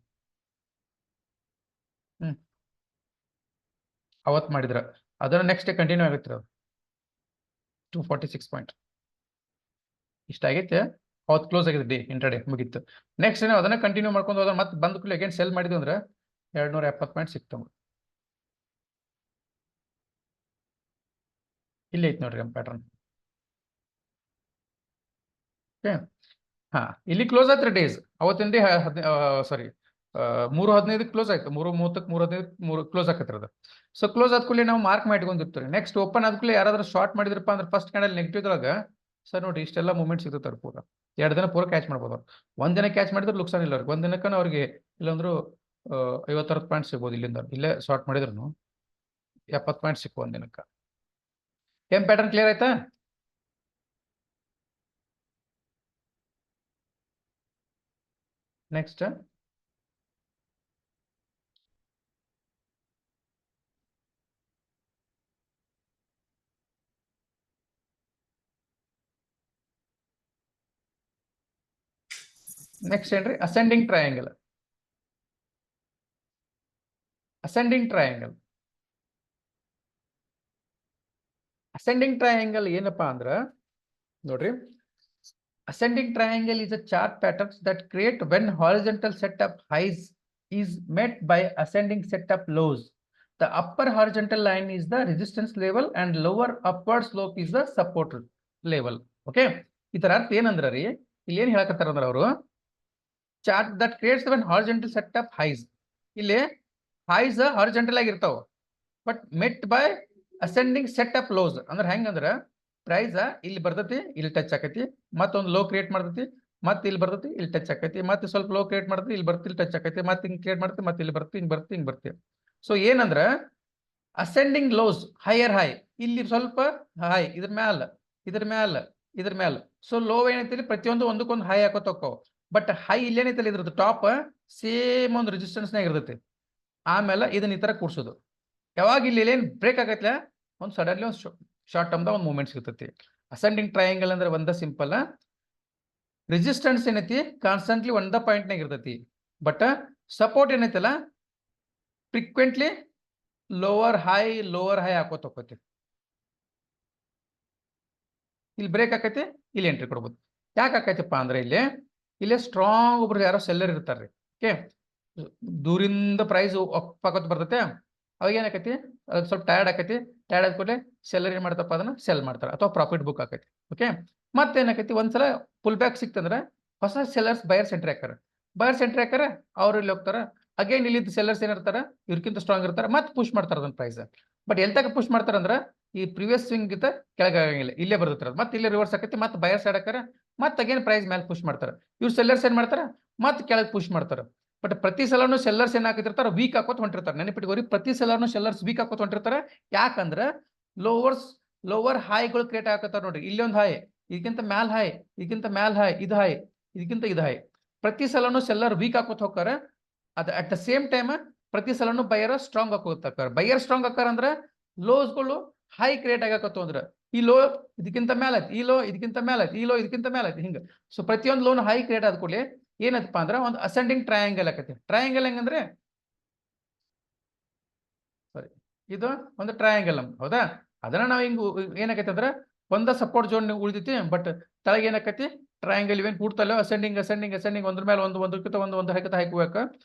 ಅವತ್ತು ಮಾಡಿದ್ರ ಅದನ್ನ ನೆಕ್ಸ್ಟ್ ಡೇ ಕಂಟಿನ್ಯೂ ಆಗುತ್ತೆ. 246 ಪಾಯಿಂಟ್ ಇಷ್ಟ ಆಗೈತೆ, ಅವತ್ತು ಕ್ಲೋಸ್ ಆಗಿದೆ ಡೇ, ಇಂಟ್ರಾಡೇ ಮುಗಿತ್ತು. ನೆಕ್ಸ್ಟ್ ನಾವು ಅದನ್ನ ಕಂಟಿನ್ಯೂ ಮಾಡ್ಕೊಂಡು ಹೋದ್ರೆ ಮತ್ತೆ ಬಂದ ಕೂಡಲೇ ಅಗೇನ್ ಸೆಲ್ ಮಾಡಿದ್ವಿ ಅಂದ್ರೆ 270 ಪಾಯಿಂಟ್ ಸಿಕ್ತವ. ಇಲ್ಲಿ ಐತಿ ನೋಡ್ರಿ ನಮ್ಮ ಪ್ಯಾಟರ್ನ್. ಓಕೆ, ಹಾ ಇಲ್ಲಿ ಕ್ಲೋಸ್ ಆಯ್ತು ಡೇಸ್ ಅವತ್ತಿಂದ ಸಾರಿ 3:15 ಕ್ಲೋಸ್ ಆಯ್ತು, 3:30 3:15 ಕ್ಲೋಸ್ ಆಕತ್ರಿ ಅದು. ಸೊ ಕ್ಲೋಸ್ ಆದ ಕೂಡಲೇ ನಾವು ಮಾರ್ಕ್ ಮಾಡ್ಕೊಂಡಿರ್ತೀವಿ. ನೆಕ್ಸ್ಟ್ ಓಪನ್ ಆದ ಕೂಡಲೇ ಯಾರಾದ್ರೂ ಶಾರ್ಟ್ ಮಾಡಿದ್ರಪ್ಪ ಅಂದ್ರೆ ಫಸ್ಟ್ ಕ್ಯಾಂಡಲ್ ನೆಗೆಟಿವ್ ಒಳಗೆ ಸರ್ ನೋಡಿ ಇಷ್ಟೆಲ್ಲ ಮೂವ್ಮೆಂಟ್ ಸಿಗುತ್ತಾರೆ ಪೂರ. 2 ದಿನ ಪೂರ ಕ್ಯಾಚ್ ಮಾಡ್ಬೋದು. ಒಂದ್ ದಿನ ಕ್ಯಾಚ್ ಮಾಡಿದ್ರೆ ಲುಕ್ಸಾನ್ ಇಲ್ಲ ಅವ್ರಿಗೆ. ಒಂದ್ ದಿನಕ್ಕ ಅವ್ರಿಗೆ ಇಲ್ಲಂದ್ರು 50-60 ಪಾಯಿಂಟ್ ಸಿಗ್ಬೋದು. ಇಲ್ಲಿಂದ ಇಲ್ಲೇ ಶಾರ್ಟ್ ಮಾಡಿದ್ರು 70 ಪಾಯಿಂಟ್ ಸಿಕ್ಕು ಒಂದ್ ದಿನಕ್ಕ. ಏನ್ ಪ್ಯಾಟರ್ನ್ ಕ್ಲಿಯರ್ ಆಯ್ತಾ? ನೆಕ್ಸ್ಟ್ ನೆಕ್ಸ್ಟ್ ಏನ್ರಿ, ascending triangle. Ascending triangle, ascending triangle ಏನಪ್ಪಾ ಅಂದ್ರ ನೋಡ್ರಿ, ascending triangle is a chart patterns that create when horizontal setup highs is met by ascending setup lows. The upper horizontal line is the resistance level and lower upward slope is the support level. Okay, ಇದರ ಅರ್ಥ ಏನಂದ್ರ ರೀ, ಇಲ್ಲಿ ಏನ್ ಹೇಳಕತ್ತಾರ ಅಂದ್ರ ಅವರು, chart that creates when horizontal setup highs, ಇಲ್ಲಿ highs horizontal ಆಗಿರ್ತಾವ, but met by ascending setup lows. ಅಂದ್ರೆ ಹೆಂಗಂದ್ರ ಪ್ರೈಸ್ ಇಲ್ಲಿ ಬರ್ತೈತಿ, ಇಲ್ಲಿ ಟಚ್ ಆಕೈತಿ, ಮತ್ತೊಂದು ಲೋ ಕ್ರಿಯೇಟ್ ಮಾಡ್ತೈತಿ, ಮತ್ತೆ ಇಲ್ಲಿ ಬರ್ತೈತಿ, ಇಲ್ಲಿ ಟಚ್ ಆಕೈತಿ, ಮತ್ತೆ ಸ್ವಲ್ಪ ಲೋ ಕ್ರಿಯೇಟ್ ಮಾಡ್ತೈತಿ, ಇಲ್ಲಿ ಬರ್ತಿ, ಇಲ್ಲಿ ಟಚ್ ಆಕೈತಿ, ಮತ್ತೆ ಹಿಂಗ್ ಕ್ರಿಯೇಟ್ ಮಾಡ್ತಿ, ಮತ್ತೆ ಇಲ್ಲಿ ಬರ್ತಿ, ಹಿಂಗ್ ಬರ್ತಿ, ಹಿಂಗ್ ಬರ್ತಿ. ಸೊ ಏನಂದ್ರ ಅಸೆಂಡಿಂಗ್ ಲೋಸ್ ಹೈಯರ್ ಹೈ, ಇಲ್ಲಿ ಸ್ವಲ್ಪ ಹೈ, ಇದ್ರ ಮ್ಯಾಲ ಇದ್ರ ಮ್ಯಾಲ ಇದ್ರ ಮ್ಯಾಲ. ಸೊ ಲೋ ಏನೈತಿ ಪ್ರತಿಯೊಂದು ಒಂದಕ್ಕೊಂದು ಹೈ ಹಾಕೋತ ಹೋಗ್ತಾವ. ಬಟ್ ಹೈ ಇಲ್ಲಿ ಏನೈತಿ ಇದ್ರದ್ದು ಟಾಪ್ ಸೇಮ್ ಒಂದು ರೆಸಿಸ್ಟೆನ್ಸ್ ನಾಗ ಇರ್ತೈತಿ. ಆಮೇಲೆ ಇದನ್ನ ಈ ತರ ಕೂರ್ಸೋದು. ಯಾವಾಗ ಇಲ್ಲಿ ಏನ್ ಬ್ರೇಕ್ ಆಗೈತ್ಲ, ಒಂದು ಸಡನ್ಲಿ ಒಂದು ಶಾರ್ಟ್ ಟರ್ಮ್ ದ ಒಂದು ಮೂವ್ಮೆಂಟ್ ಸಿಗ್ತೈತಿ. ಅಸೆಂಡಿಂಗ್ ಟ್ರಯಾಂಗಲ್ ಅಂದ್ರೆ ಒಂದ ಸಿಂಪಲ್, ರೆಸಿಸ್ಟೆನ್ಸ್ ಏನೈತಿ ಕಾನ್ಸ್ಟೆಂಟ್ಲಿ ಒಂದ ಪಾಯಿಂಟ್ ನಾಗ ಇರ್ತೈತಿ, ಬಟ್ ಸಪೋರ್ಟ್ ಏನೈತಲ್ಲ ಫ್ರೀಕ್ವೆಂಟ್ಲಿ ಲೋವರ್ ಹೈ ಹಾಕೋತ ಹೋಗ್ತೈತಿ. ಇಲ್ಲಿ ಬ್ರೇಕ್ ಆಕೈತಿ, ಇಲ್ಲಿ ಎಂಟ್ರಿ ಕೊಡ್ಬೋದು. ಯಾಕೆ ಆಕೈತಿಪ್ಪ ಅಂದ್ರೆ ಇಲ್ಲೇ ಸ್ಟ್ರಾಂಗ್ ಒಬ್ರು ಯಾರೋ ಸೆಲ್ಲರ್ ಇರ್ತಾರ್ರಿ. ಓಕೆ, ದೂರಿಂದ ಪ್ರೈಸ್ ಅಪ್ ಆಕೋತ ಬರ್ತೈತೆ, ಅವಾಗ ಏನಾಕೈತಿ ಅದಕ್ಕೆ ಸ್ವಲ್ಪ ಟಯರ್ಡ್ ಆಕೈತಿ. ಟಯರ್ಡ್ ಆದ ಕೂಡಲೇ ಸೆಲ್ಲರ್ ಏನ್ ಮಾಡ್ತಪ್ಪ ಅದನ್ನ ಸೆಲ್ ಮಾಡ್ತಾರೆ, ಅಥವಾ ಪ್ರಾಫಿಟ್ ಬುಕ್ ಆಕೈತಿ. ಓಕೆ, ಮತ್ತೇನಾಕೈತಿ ಒಂದ್ಸಲ ಫುಲ್ ಬ್ಯಾಕ್ ಸಿಕ್ತಂದ್ರೆ ಹೊಸ ಸೆಲ್ಲರ್ಸ್ ಬಯರ್ಸ್ ಎಂಟ್ರಿ ಹಾಕಾರ, ಬಯರ್ಸ್ ಎಂಟ್ರಿ ಹಾಕಾರ ಅವ್ರು ಇಲ್ಲಿ ಹೋಗ್ತಾರ. ಅಗೇನ್ ಇಲ್ಲಿ ಸೆಲ್ಲರ್ಸ್ ಏನಿರ್ತಾರ ಇವ್ರಕ್ಕಿಂತ ಸ್ಟ್ರಾಂಗ್ ಇರ್ತಾರ, ಮತ್ತೆ ಪುಷ್ ಮಾಡ್ತಾರ ಅದನ್ನ ಪ್ರೈಸ್. ಬಟ್ ಎಲ್ ತನಕ ಪುಷ್ ಮಾಡ್ತಾರ ಅಂದ್ರ ಈ ಪ್ರಿವಿಯಸ್ ಸ್ವಿಂಗ್ ಗಿಂತ ಕೆಳಗಾಗಂಗಿಲ್ಲ, ಇಲ್ಲೇ ಬರ್ತಿರ, ಮತ್ತೆ ಇಲ್ಲೇ ರಿವರ್ಸ್ ಆಕೈತಿ, ಮತ್ತೆ ಬಯರ್ಸ್ ಆಡಕ್ಕಾರ, ಮತ್ತೆ ಅಗೇನ್ ಪ್ರೈಸ್ ಮೇಲೆ ಪುಷ್ ಮಾಡ್ತಾರ. ಇವ್ರು ಸೆಲ್ಲರ್ಸ್ ಏನ್ ಮಾಡ್ತಾರ ಮತ್ತೆ ಕೆಳಗೆ ಪುಷ್ ಮಾಡ್ತಾರ. ಬಟ್ ಪ್ರತಿ ಸಲನು ಸೆಲ್ಲರ್ಸ್ ಏನ್ ಹಾಕಿರ್ತಾರ ವೀಕ್ ಹಾಕೋತ ಹೊಂಟಿರ್ತಾರೆ. ನೆನಪಿಟ್ಕೋರಿ, ಪ್ರತಿ ಸಲನು ಸೆಲ್ಲರ್ಸ್ ವೀಕ್ ಹಾಕೋತ ಹೊಂಟಿರ್ತಾರೆ. ಯಾಕಂದ್ರ ಲೋವರ್ ಹೈಗಳು ಕ್ರಿಯೇಟ್ ಹಾಕತ್ತಾರ. ನೋಡ್ರಿ ಇಲ್ಲಿ ಒಂದು ಹೈ, ಇದಕ್ಕಿಂತ ಮ್ಯಾಲ್ ಹೈ, ಇದಕ್ಕಿಂತ ಮ್ಯಾಲ್ ಹೈ, ಇದು ಹೈ, ಇದಕ್ಕಿಂತ ಇದು ಹೈ. ಪ್ರತಿ ಸಲನು ಸೆಲ್ಲರ್ ವೀಕ್ ಹಾಕೋತ ಹೋಗ್ತಾರ. ಅದ ಅಟ್ ದ ಸೇಮ್ ಟೈಮ್ ಪ್ರತಿ ಸಲನು ಬೈಯರ್ ಸ್ಟ್ರಾಂಗ್ ಹಾಕೋತಾರ. ಬೈಯರ್ ಸ್ಟ್ರಾಂಗ್ ಹಾಕಾರ ಅಂದ್ರ ಲೋಸ್ಗಳು ಹೈ ಕ್ರಿಯೇಟ್ ಆಗಕತ್ತು ಅಂದ್ರ ಈ ಲೋ ಇದಕ್ಕಿಂತ ಮ್ಯಾಲ ಐತಿ, ಈ ಲೋ ಇದಕ್ಕಿಂತ ಮ್ಯಾಲ ಐತಿ, ಈ ಲೋ ಇದಕ್ಕಿಂತ ಮ್ಯಾಲ ಐತಿ, ಹಿಂಗ. ಸೊ ಪ್ರತಿಯೊಂದು ಲೋನ್ ಹೈ ಕ್ರಿಯೇಟ್ ಆದ ಕೂಡಲೇ ಏನಪ್ಪ ಅಂದ್ರ ಒಂದು ಅಸೆಂಡಿಂಗ್ ಟ್ರಯಾಂಗಲ್ ಆಕತಿ. ಟ್ರಯಾಂಗಲ್ ಹೆಂಗಂದ್ರೆ ಸಾರಿ ಇದು ಒಂದು ಟ್ರಯಾಂಗಲ್ ನಮ್ದು, ಹೌದಾ? ಅದನ್ನ ನಾವು ಹಿಂಗ ಏನಾಕೈತಿ ಅಂದ್ರೆ ಒಂದ ಸಪೋರ್ಟ್ ಜೋನ್ ಉಳಿದೈತಿ, ಬಟ್ ತಳಗ ಏನಾಕೈತಿ ಟ್ರಯಾಂಗಲ್ ಇವೇನ್ ಕೂಡ್ತಲ್ಲ ಅಸೆಂಡಿಂಗ್ ಅಸೆಂಡಿಂಗ್ ಅಸೆಂಡಿಂಗ್ ಒಂದ್ರ ಮೇಲೆ ಒಂದಕ್ಕಿಂತ ಒಂದು ಹಾಕುವಾಗ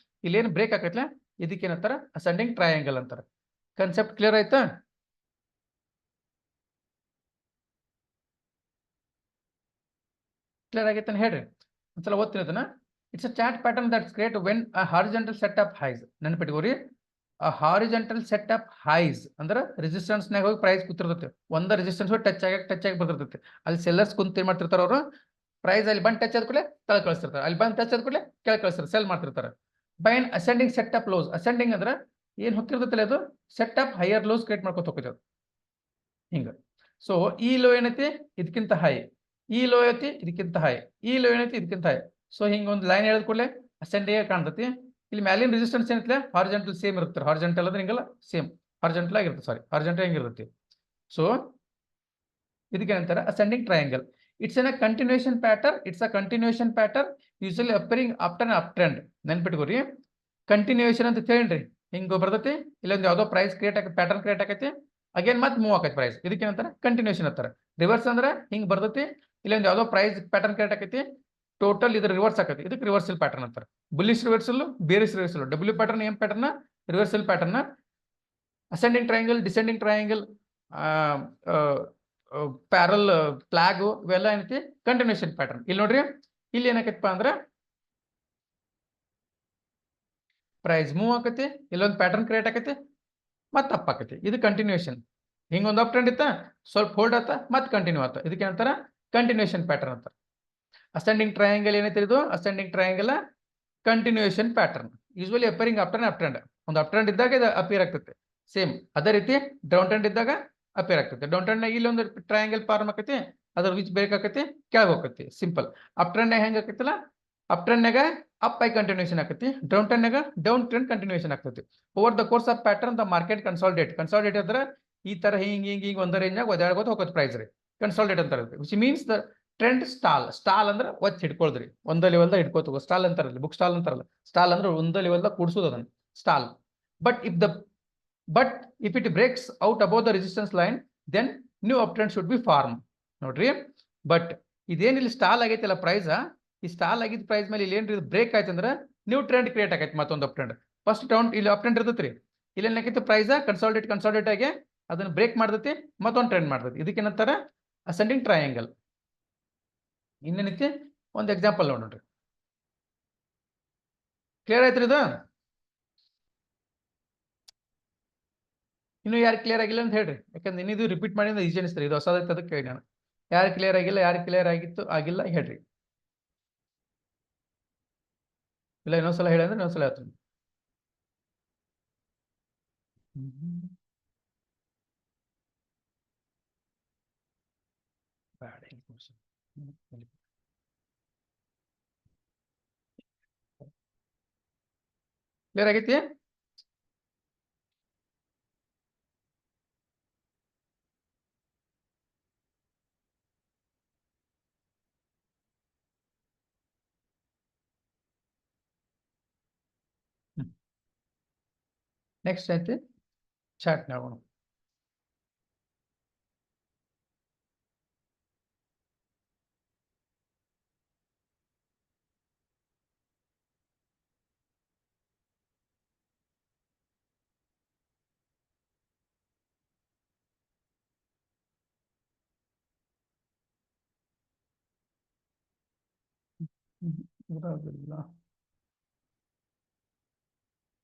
ಇಲ್ಲೇನು ಬ್ರೇಕ್ ಆಕೈತ್ಲ ಇದಕ್ಕೇನಂತಾರ ಅಸೆಂಡಿಂಗ್ ಟ್ರಯಾಂಗಲ್ ಅಂತಾರ. ಕನ್ಸೆಪ್ಟ್ ಕ್ಲಿಯರ್ ಆಯ್ತಾ? ಕ್ಲಿಯರ್ ಆಗೈತೆ ಹೇಳ್ರಿ ಒಂದ್ಸಲ ಓದ್ತೀನಿ ಅದನ್ನ. It's a chart pattern that's create when a horizontal set of highs. ನೆನಪಿಟ್ಕೋರಿ, ಆ ಹಾರಿಜಾಂಟಲ್ ಸೆಟ್ ಆಫ್ ಹೈಸ್ ಅಂದ್ರೆ ರೆಸಿಸ್ಟೆನ್ಸ್ ನಾಗ ಹೋಗಿ ಪ್ರೈಸ್ ಕೂತಿರ್ತೈತೆ, ಒಂದ ರೆಸಿಸ್ಟೆನ್ಸ್ ಟಚ್ ಆಗಿ ಬರ್ತಿರ್ತೈತೆ. ಅಲ್ಲಿ ಸೆಲ್ಲರ್ಸ್ ಕುಂತ ಏನ್ ಮಾಡ್ತಿರ್ತಾರ ಅವರು, ಪ್ರೈಸ್ ಅಲ್ಲಿ ಬಂದ್ ಟಚ್ ಆದ ಕೂಡಲೇ ತಳ ಕಳಿಸ್ತಿರ್ತಾರೆ, ಅಲ್ಲಿ ಬಂದ್ ಟಚ್ ಆದ ಕೂಡಲೇ ಕೆಳಗೆ ಕಳಿಸ್ತಾರೆ, ಸೆಲ್ ಮಾಡ್ತಿರ್ತಾರೆ. By an ascending set of lows. Ascending ಅಂದ್ರೆ ಏನ್ ಹೋಗ್ತಿರ್ತೈತಲ್ಲ ಅದು set of higher lows create ಮಾಡ್ಕೊತ ಹೋಗ್ತದೆ ಹಿಂಗ. ಸೊ ಈ ಲೋ ಏನೈತಿ ಇದಕ್ಕಿಂತ ಹೈ, ಈ ಲೋ ಐತಿ ಇದಕ್ಕಿಂತ ಹೈ, ಈ ಲೋ ಏನೈತಿ ಇದಕ್ಕಿಂತ ಹೈ. ಸೊ ಹಿಂಗ ಒಂದು ಲೈನ್ ಹೇಳಿದ ಕೂಡಲೇ ಅಸೆಂಡಿಂಗ್ ಕಾಣ್ತೈತಿ. ಇಲ್ಲಿ ಮ್ಯಾಲಿನ ರೆಸಿಸ್ಟೆನ್ಸ್ ಏನೈತಿ ಹಾರಿಜಾಂಟಲ್ ಸೇಮ್ ಇರುತ್ತೆ. ಹಾರಿಜಾಂಟಲ್ ಅಂದ್ರೆ ಹಿಂಗಲ್ಲ, ಸೇಮ್ ಹಾರಿಜಾಂಟಲ್ ಆಗಿರುತ್ತೆ, ಸಾರಿ ಹಾರಿಜಾಂಟಲ್ ಹೆಂಗಿರುತ್ತೆ. ಸೊ ಇದಕ್ಕೆ ಏನಂತಾರೆ ascending triangle. It's an a continuation pattern. It's a continuation pattern usually appearing after up trend. ನೆನ್ಪಿಟ್ಕೋರಿ, ಕಂಟಿನ್ಯೂಷನ್ ಅಂತ ಹೇಳ್ರಿ ಹಿಂಗ ಬರ್ತೈತಿ. ಇಲ್ಲೊಂದು ಯಾವ್ದೋ ಪ್ರೈಸ್ ಕ್ರಿಯೇಟ್ ಆಗಿ ಪ್ಯಾಟರ್ನ್ ಕ್ರಿಯೇಟ್ ಆಕೈತಿ, ಅಗೇನ್ ಮತ್ತೆ ಮೂವ್ ಆಕೈತಿ ಪ್ರೈಸ್, ಇದಕ್ಕೆ ಏನಂತಾರೆ ಕಂಟಿನ್ಯೂಷನ್ ಅಂತಾರೆ. ರಿವರ್ಸ್ ಅಂದ್ರೆ ಹಿಂಗ್ ಬರ್ತೈತಿ, ಇಲ್ಲೊಂದು ಯಾವ್ದೋ ಪ್ರೈಸ್ ಪ್ಯಾಟರ್ನ್ ಕ್ರಿಯೇಟ್ ಆಕೈತಿ, ಟೋಟಲ್ ಇದ್ರ ರಿವರ್ಸ್ ಆಕೈತಿ, ಇದಕ್ಕೆ ರಿವರ್ಸಲ್ ಪ್ಯಾಟರ್ನ್ ಅಂತಾರೆ. Bullish reversal, bearish reversal. W pattern M pattern, reversal pattern. Ascending triangle, descending triangle, parallel flag ಇವೆಲ್ಲ ಏನೈತಿ ಕಂಟಿನ್ಯೂಷನ್ ಪ್ಯಾಟರ್ನ್. ಇಲ್ಲಿ ನೋಡ್ರಿ, ಇಲ್ಲಿ ಏನಾಕೈತಪ್ಪ ಅಂದ್ರೆ ಪ್ರೈಸ್ ಮೂವ್ ಆಕೈತಿ, ಇಲ್ಲೊಂದು ಪ್ಯಾಟರ್ನ್ ಕ್ರಿಯೇಟ್ ಆಕೈತಿ, ಮತ್ತೆ ಅಪ್ ಆಕೈತಿ, ಇದು ಕಂಟಿನ್ಯೂಷನ್. ಹಿಂಗೊಂದು ಅಪ್ ಟ್ರೆಂಡ್ ಇತ್ತ, ಸ್ವಲ್ಪ ಹೋಲ್ಡ್ ಆತ, ಮತ್ತೆ ಕಂಟಿನ್ಯೂ ಆತ, ಇದಕ್ಕೆ ಏನಂತಾರ ಕಂಟಿನ್ಯೂಷನ್ ಪ್ಯಾಟರ್ನ್ ಅಂತಾರ. ಅಸೆಂಡಿಂಗ್ ಟ್ರಯಾಂಗಲ್ ಏನೈತಿ ಇದು, ascending triangle continuation pattern usually appearing after up trend. ಒಂದು ಅಪ್ ಟ್ರೆಂಡ್ ಇದ್ದಾಗ ಇದು ಅಪಿಯರ್ ಆಗ್ತೈತೆ ಸೇಮ್. ಅದೇ ರೀತಿ ಡೌನ್ ಟ್ರೆಂಡ್ ಇದ್ದಾಗ ಅಪಿಯರ್ ಆಗ್ತೈತೆ. ಡೌನ್ ಟ್ರೆಂಡ್ ಇಲ್ಲಿ ಒಂದು ಟ್ರಯಾಂಗಲ್ ಫಾರ್ಮ್ ಆಕೈತಿ, ಅದ್ರ ವಿಚ್ ಬ್ರೇಕ್ ಆಕೈತಿ, ಕೆಳಗೆ ಹೋಗೈತಿ, ಸಿಂಪಲ್. ಅಪ್ ಟ್ರೆಂಡ್ ಹೆಂಗ್ ಆಕೈತಿಲ್ಲ, ಅಪ್ ಟ್ರೆಂಡ್ನಾಗ ಅಪ್ ಐ ಕಂಟಿನ್ಯೂಷನ್ ಆಕೈತಿ, ಡೌನ್ ಟ್ರೆಂಡ್ನಾಗ ಡೌನ್ ಟ್ರೆಂಡ್ ಕಂಟಿನ್ಯೂಷನ್ ಆಗ್ತೈತಿ. Over the course of pattern the market consolidate. Consolidate ಅಂದ್ರೆ ಈ ತರ ಹಿಂಗ್ ಒಂದ ರೇಂಜ್ನಾಗ ಒದಾಡ್ಕೋತ ಹೋಗೋದು ಪ್ರೈಸ್ ರೀ, ಕನ್ಸಾಲಿಡೇಟ್ ಅಂತಾರೆ. Which means the trend stall. Stall ಅಂದ್ರೆ ಒತ್ತಿ ಹಿಡ್ಕೊಳ್ದ್ರಿ, ಒಂದ ಲೆವೆಲ್ ದಾಗ ಹಿಡ್ಕೋತ ಸ್ಟಾಲ್ ಅಂತಾರಲ್ಲ, ಬುಕ್ ಸ್ಟಾಲ್ ಅಂತಾರಲ್ಲ. ಸ್ಟಾಲ್ ಅಂದ್ರೆ ಒಂದ ಲೆವೆಲ್ ದಾಗ ಕೂಡ್ಸೋದು ಅದನ್ನ stall. But if it breaks out above the resistance line then new up trend should be form. ನೋಡ್ರಿ, ಬಟ್ ಇದೇನಿಲ್ಲ ಸ್ಟಾಲ್ ಆಗೈತಿಲ್ಲ ಪ್ರೈಸ್, ಈ ಸ್ಟಾಲ್ ಆಗಿದ್ದ ಪ್ರೈಸ್ ಮೇಲೆ ಇಲ್ಲಿ ಏನ್ರಿ ಬ್ರೇಕ್ ಆಯ್ತು ಅಂದ್ರೆ ನ್ಯೂ ಟ್ರೆಂಡ್ ಕ್ರಿಯೇಟ್ ಆಗೈತಿ, ಮತ್ತೊಂದು ಅಪ್ ಟ್ರೆಂಡ್. ಫಸ್ಟ್ ಡೌನ್ ಇಲ್ಲಿ ಅಪ್ ಟ್ರೆಂಡ್ ಇರ್ತೈತ್ರಿ, ಇಲ್ಲಿ ಏನಾಕೈತಿ ಪ್ರೈಸ್ ಕನ್ಸಾಲಿಡೇಟ್ ಆಗಿ ಅದನ್ನ ಬ್ರೇಕ್ ಮಾಡ್ತೈತಿ, ಮತ್ತೊಂದು ಟ್ರೆಂಡ್ ಮಾಡ್ತೈತಿ, ಇದಕ್ಕೆ ಏನಂತಾರ ಅಸೆಂಡಿಂಗ್ ಟ್ರಯಾಂಗಲ್. ಇನ್ನೇನೈತಿ ಒಂದು ಎಕ್ಸಾಂಪಲ್ ನೋಡ್ರಿ, ಕ್ಲಿಯರ್ ಆಯ್ತ್ರಿ ಇದು? ಇನ್ನು ಯಾರು ಕ್ಲಿಯರ್ ಆಗಿಲ್ಲ ಅಂತ ಹೇಳ್ರಿ, ಯಾಕಂದ್ರೆ ಇನ್ನಿದು ರಿಪೀಟ್ ಮಾಡಿ ಈಜಿ ಅನಿಸ್ತಾರೆ, ಇದು ಹೊಸದೈತೆ ಅದಕ್ಕೆ ಹೇಳಿ ನಾನು. ಯಾರು ಕ್ಲಿಯರ್ ಆಗಿಲ್ಲ, ಯಾರು ಕ್ಲಿಯರ್ ಆಗಿಲ್ಲ ಹೇಳ್ರಿ. ಇಲ್ಲ ಇನ್ನೊಂದ್ಸಲ ಹೇಳಿ ಅಂದ್ರೆ ಇನ್ನೊಂದ್ಸಲ ಹೇಳ್ತೀನಿ. ಕ್ಲಿಯರ್ ಆಗೈತಿ? ನೆಕ್ಸ್ಟ್ ಐತಿ ಚಾರ್ಟ್ ನೋಡೋಣ.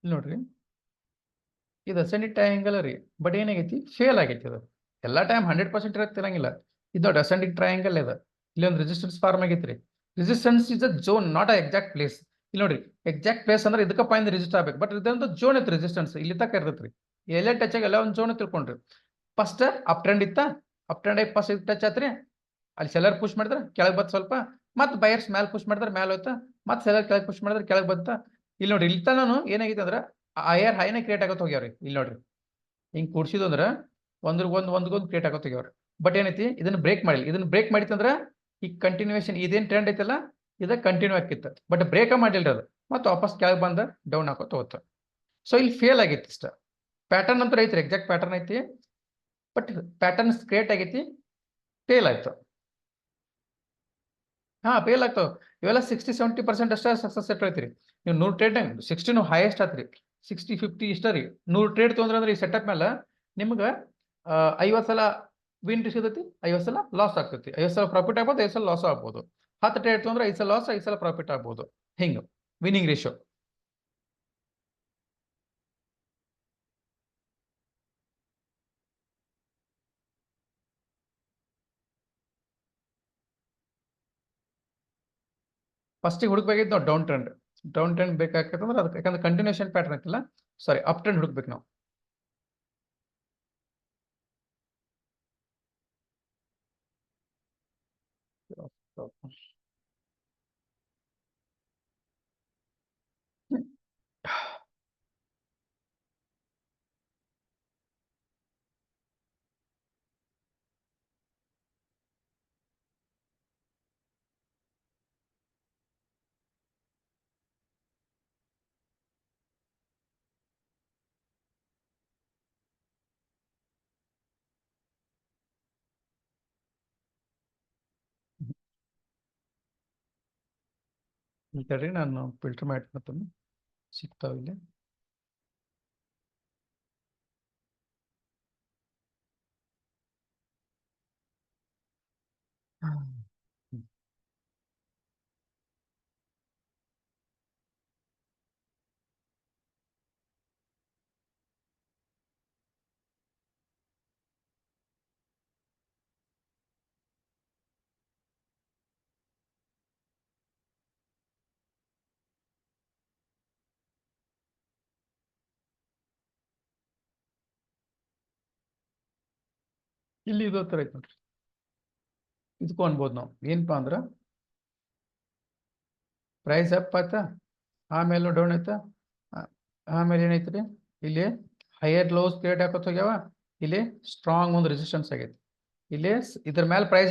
ನೋಡ್ರಿ, ಇದು ಅಸೆಂಡಿಂಗ್ ಟ್ರಯಾಂಗಲ್ ರೀ, ಬಟ್ ಏನಾಗೈತಿ ಫೇಲ್ ಆಗೈತಿ. ಇದು ಎಲ್ಲ ಟೈಮ್ 100% ಇರತ್ತಿರಂಗಿಲ್ಲ. ಇದು ನೋಡಿ ಅಸೆಂಡಿಂಗ್ ಟ್ರಯಾಂಗಲ್ ಇದೆ, ಇಲ್ಲಿ ಒಂದು ರೆಸಿಸ್ಟೆನ್ಸ್ ಫಾರ್ಮ್ ಆಗೈತ್ರಿ. Resistance is a zone, not a exact place. ಇಲ್ಲಿ ನೋಡ್ರಿ, ಎಕ್ಸಾಕ್ಟ್ ಪ್ಲೇಸ್ ಅಂದ್ರೆ ಇದಕ್ಕ ಪಾಯಿಂಟ್ ರಿಜಿಸ್ಟರ್ ಆಗ್ಬೇಕು, ಬಟ್ ಇದೊಂದು ಝೋನ್ ಐತಿ. ರೆಸಿಸ್ಟೆನ್ಸ್ ಇಲ್ಲಿ ತಕ್ಕ ಇರ್ತೈತ್ರಿ, ಎಲ್ಲೇ ಟಚ್ ಆಗಿ ಎಲ್ಲ ಒಂದು ಝೋನ್ ತಿಳ್ಕೊಂಡ್ರಿ. ಫಸ್ಟ್ ಅಪ್ ಟ್ರೆಂಡ್ ಇತ್ತ, ಅಪ್ ಟ್ರೆಂಡ್ ಆಗಿ ಫಸ್ಟ್ ಟಚ್ ಆತ್ರಿ, ಅಲ್ಲಿ ಸೆಲ್ಲರ್ ಪುಷ್ ಮಾಡಿದ್ರೆ ಕೆಳಗೆ ಬತ್ ಸ್ವಲ್ಪ, ಮತ್ತೆ ಬಯರ್ಸ್ ಮ್ಯಾಲ್ ಪುಷ್ ಮಾಡಿದ್ರೆ ಮ್ಯಾಲ ಹೋಯ್ತಾ, ಮತ್ತೆ ಸೆಲ್ಲರ್ ಕೆಳಗೆ ಪುಷ್ ಮಾಡಿದ್ರೆ ಕೆಳಗೆ ಬಂತ. ಇಲ್ಲಿ ನೋಡ್ರಿ, ಇಲ್ಲಿ ತನೂ ಏನಾಗೈತೆ ಅಂದ್ರೆ ಹೈಯರ್ ಹೈನ ಕ್ರಿಯೇಟ್ ಆಗತ್ ಹೋಗ್ಯಾವ್ರಿ. ಇಲ್ಲಿ ನೋಡ್ರಿ, ಹಿಂಗ್ ಕೂಡ್ಸಿದ್ ಅಂದ್ರ ಒಂದ್ಗೊಂದು ಕ್ರಿಯೇಟ್ ಆಗತ್ ಹೋಗ್ಯಾವ್ರಿ. ಬಟ್ ಏನೈತಿ ಇದನ್ನ ಬ್ರೇಕ್ ಮಾಡಿಲ್ಲ. ಇದನ್ನ ಬ್ರೇಕ್ ಮಾಡಿತ್ತಂದ್ರ ಈ ಕಂಟಿನ್ಯೂಷನ್ ಇದೇನ್ ಟ್ರೆಂಡ್ ಐತಲ್ಲ ಇದ ಕಂಟಿನ್ಯೂ ಆಕಿತ್ತು, ಬಟ್ ಬ್ರೇಕ ಮಾಡಿಲ್ರಿ ಅದು, ಮತ್ತೆ ವಾಪಸ್ ಕೆಳಗೆ ಬಂದ ಡೌನ್ ಹಾಕೋತ ಹೋಗ್ತ. ಸೊ ಇಲ್ಲಿ ಫೇಲ್ ಆಗೈತಿ ಇಷ್ಟ. ಪ್ಯಾಟರ್ನ್ ಅಂತ ಐತ್ರಿ, ಎಕ್ಸಾಕ್ಟ್ ಪ್ಯಾಟರ್ನ್ ಐತಿ. ಬಟ್ ಪ್ಯಾಟರ್ನ್ಸ್ ಕ್ರಿಯೇಟ್ ಆಗೈತಿ, ಫೇಲ್ ಆಯ್ತು. ಹಾ, ಫೇಲ್ ಆಗ್ತಾವ. ಇವೆಲ್ಲ 60-70% ಅಷ್ಟೇ ಸಕ್ಸಸ್ ರೇಟ್ ಐತ್ರಿ. ನೀವು 100 ಟ್ರೇಡ್ 60 ಹೈಯೆಸ್ಟ್ ಆತ್ರಿ. 60-50 ಇಷ್ಟ ರೀ. 100 ಟ್ರೇಡ್ ತೊಗೊಂಡ್ರೆ ಈ ಸೆಟಪ್ ಮೇಲೆ ನಿಮ್ಗೆ 50 ಸಲ ವಿನ್ ಸಿಗತೈತಿ, 50 ಸಲ ಲಾಸ್ ಆಗ್ತೈತಿ. 50 ಸಲ ಪ್ರಾಫಿಟ್ ಆಗ್ಬೋದು, 50 ಸಲ ಲಾಸ್ ಆಗ್ಬೋದು. 10 ಟ್ರೇಡ್ ತೊಗೊಂಡ್ರೆ 5 ಸಲ ಲಾಸ್, 5 ಸಲ ಪ್ರಾಫಿಟ್ ಆಗ್ಬೋದು. ಹಿಂಗ ವಿನ್ನಿಂಗ್ ರೇಷಿಯೋ. ಫಸ್ಟಿಗೆ ಹುಡುಕ್ಬೇಕಿತ್ತು ನಾವು ಡೌನ್ ಟ್ರೆಂಡ್. ಡೌನ್ ಟ್ರೆಂಡ್ ಬೇಕಾಗ್ತಂದ್ರೆ ಅದಕ್ಕೆ, ಯಾಕಂದ್ರೆ ಕಂಟಿನ್ಯೂಷನ್ ಪ್ಯಾಟರ್ನ್ ಐತಿಲ್ಲ, ಸಾರಿ ಅಪ್ ಟ್ರೆಂಡ್ ಹುಡುಕ್ಬೇಕು ನಾವು. ತಡ್ರಿ, ನಾನು ಫಿಲ್ಟರ್ ಮಾಡಿ ಸಿಗ್ತಾವ ಇಲ್ಲಿ. ಇಲ್ಲಿ ಇದು ತರ ಐತೆ ನೋಡ್ರಿ. ಇದಕ್ಕೂ ಅನ್ಬೋದು ನಾವು ಏನಪ್ಪಾ ಅಂದ್ರ ಪ್ರೈಸ್ ಅಪ್ ಆಯ್ತಾ, ಆಮೇಲೆ ಡೌನ್ ಆಯ್ತಾ, ಆಮೇಲೆ ಏನೈತ್ರಿ ಇಲ್ಲಿ ಹೈಯರ್ ಲೋಸ್ ಕ್ರಿಯೇಟ್ ಹಾಕೋತ್ ಹೋಗ್ಯಾವ, ಇಲ್ಲಿ ಸ್ಟ್ರಾಂಗ್ ಒಂದು ರೆಸಿಸ್ಟೆನ್ಸ್ ಆಗೈತಿ. ಇಲ್ಲಿ ಇದ್ರ ಮೇಲೆ ಪ್ರೈಸ್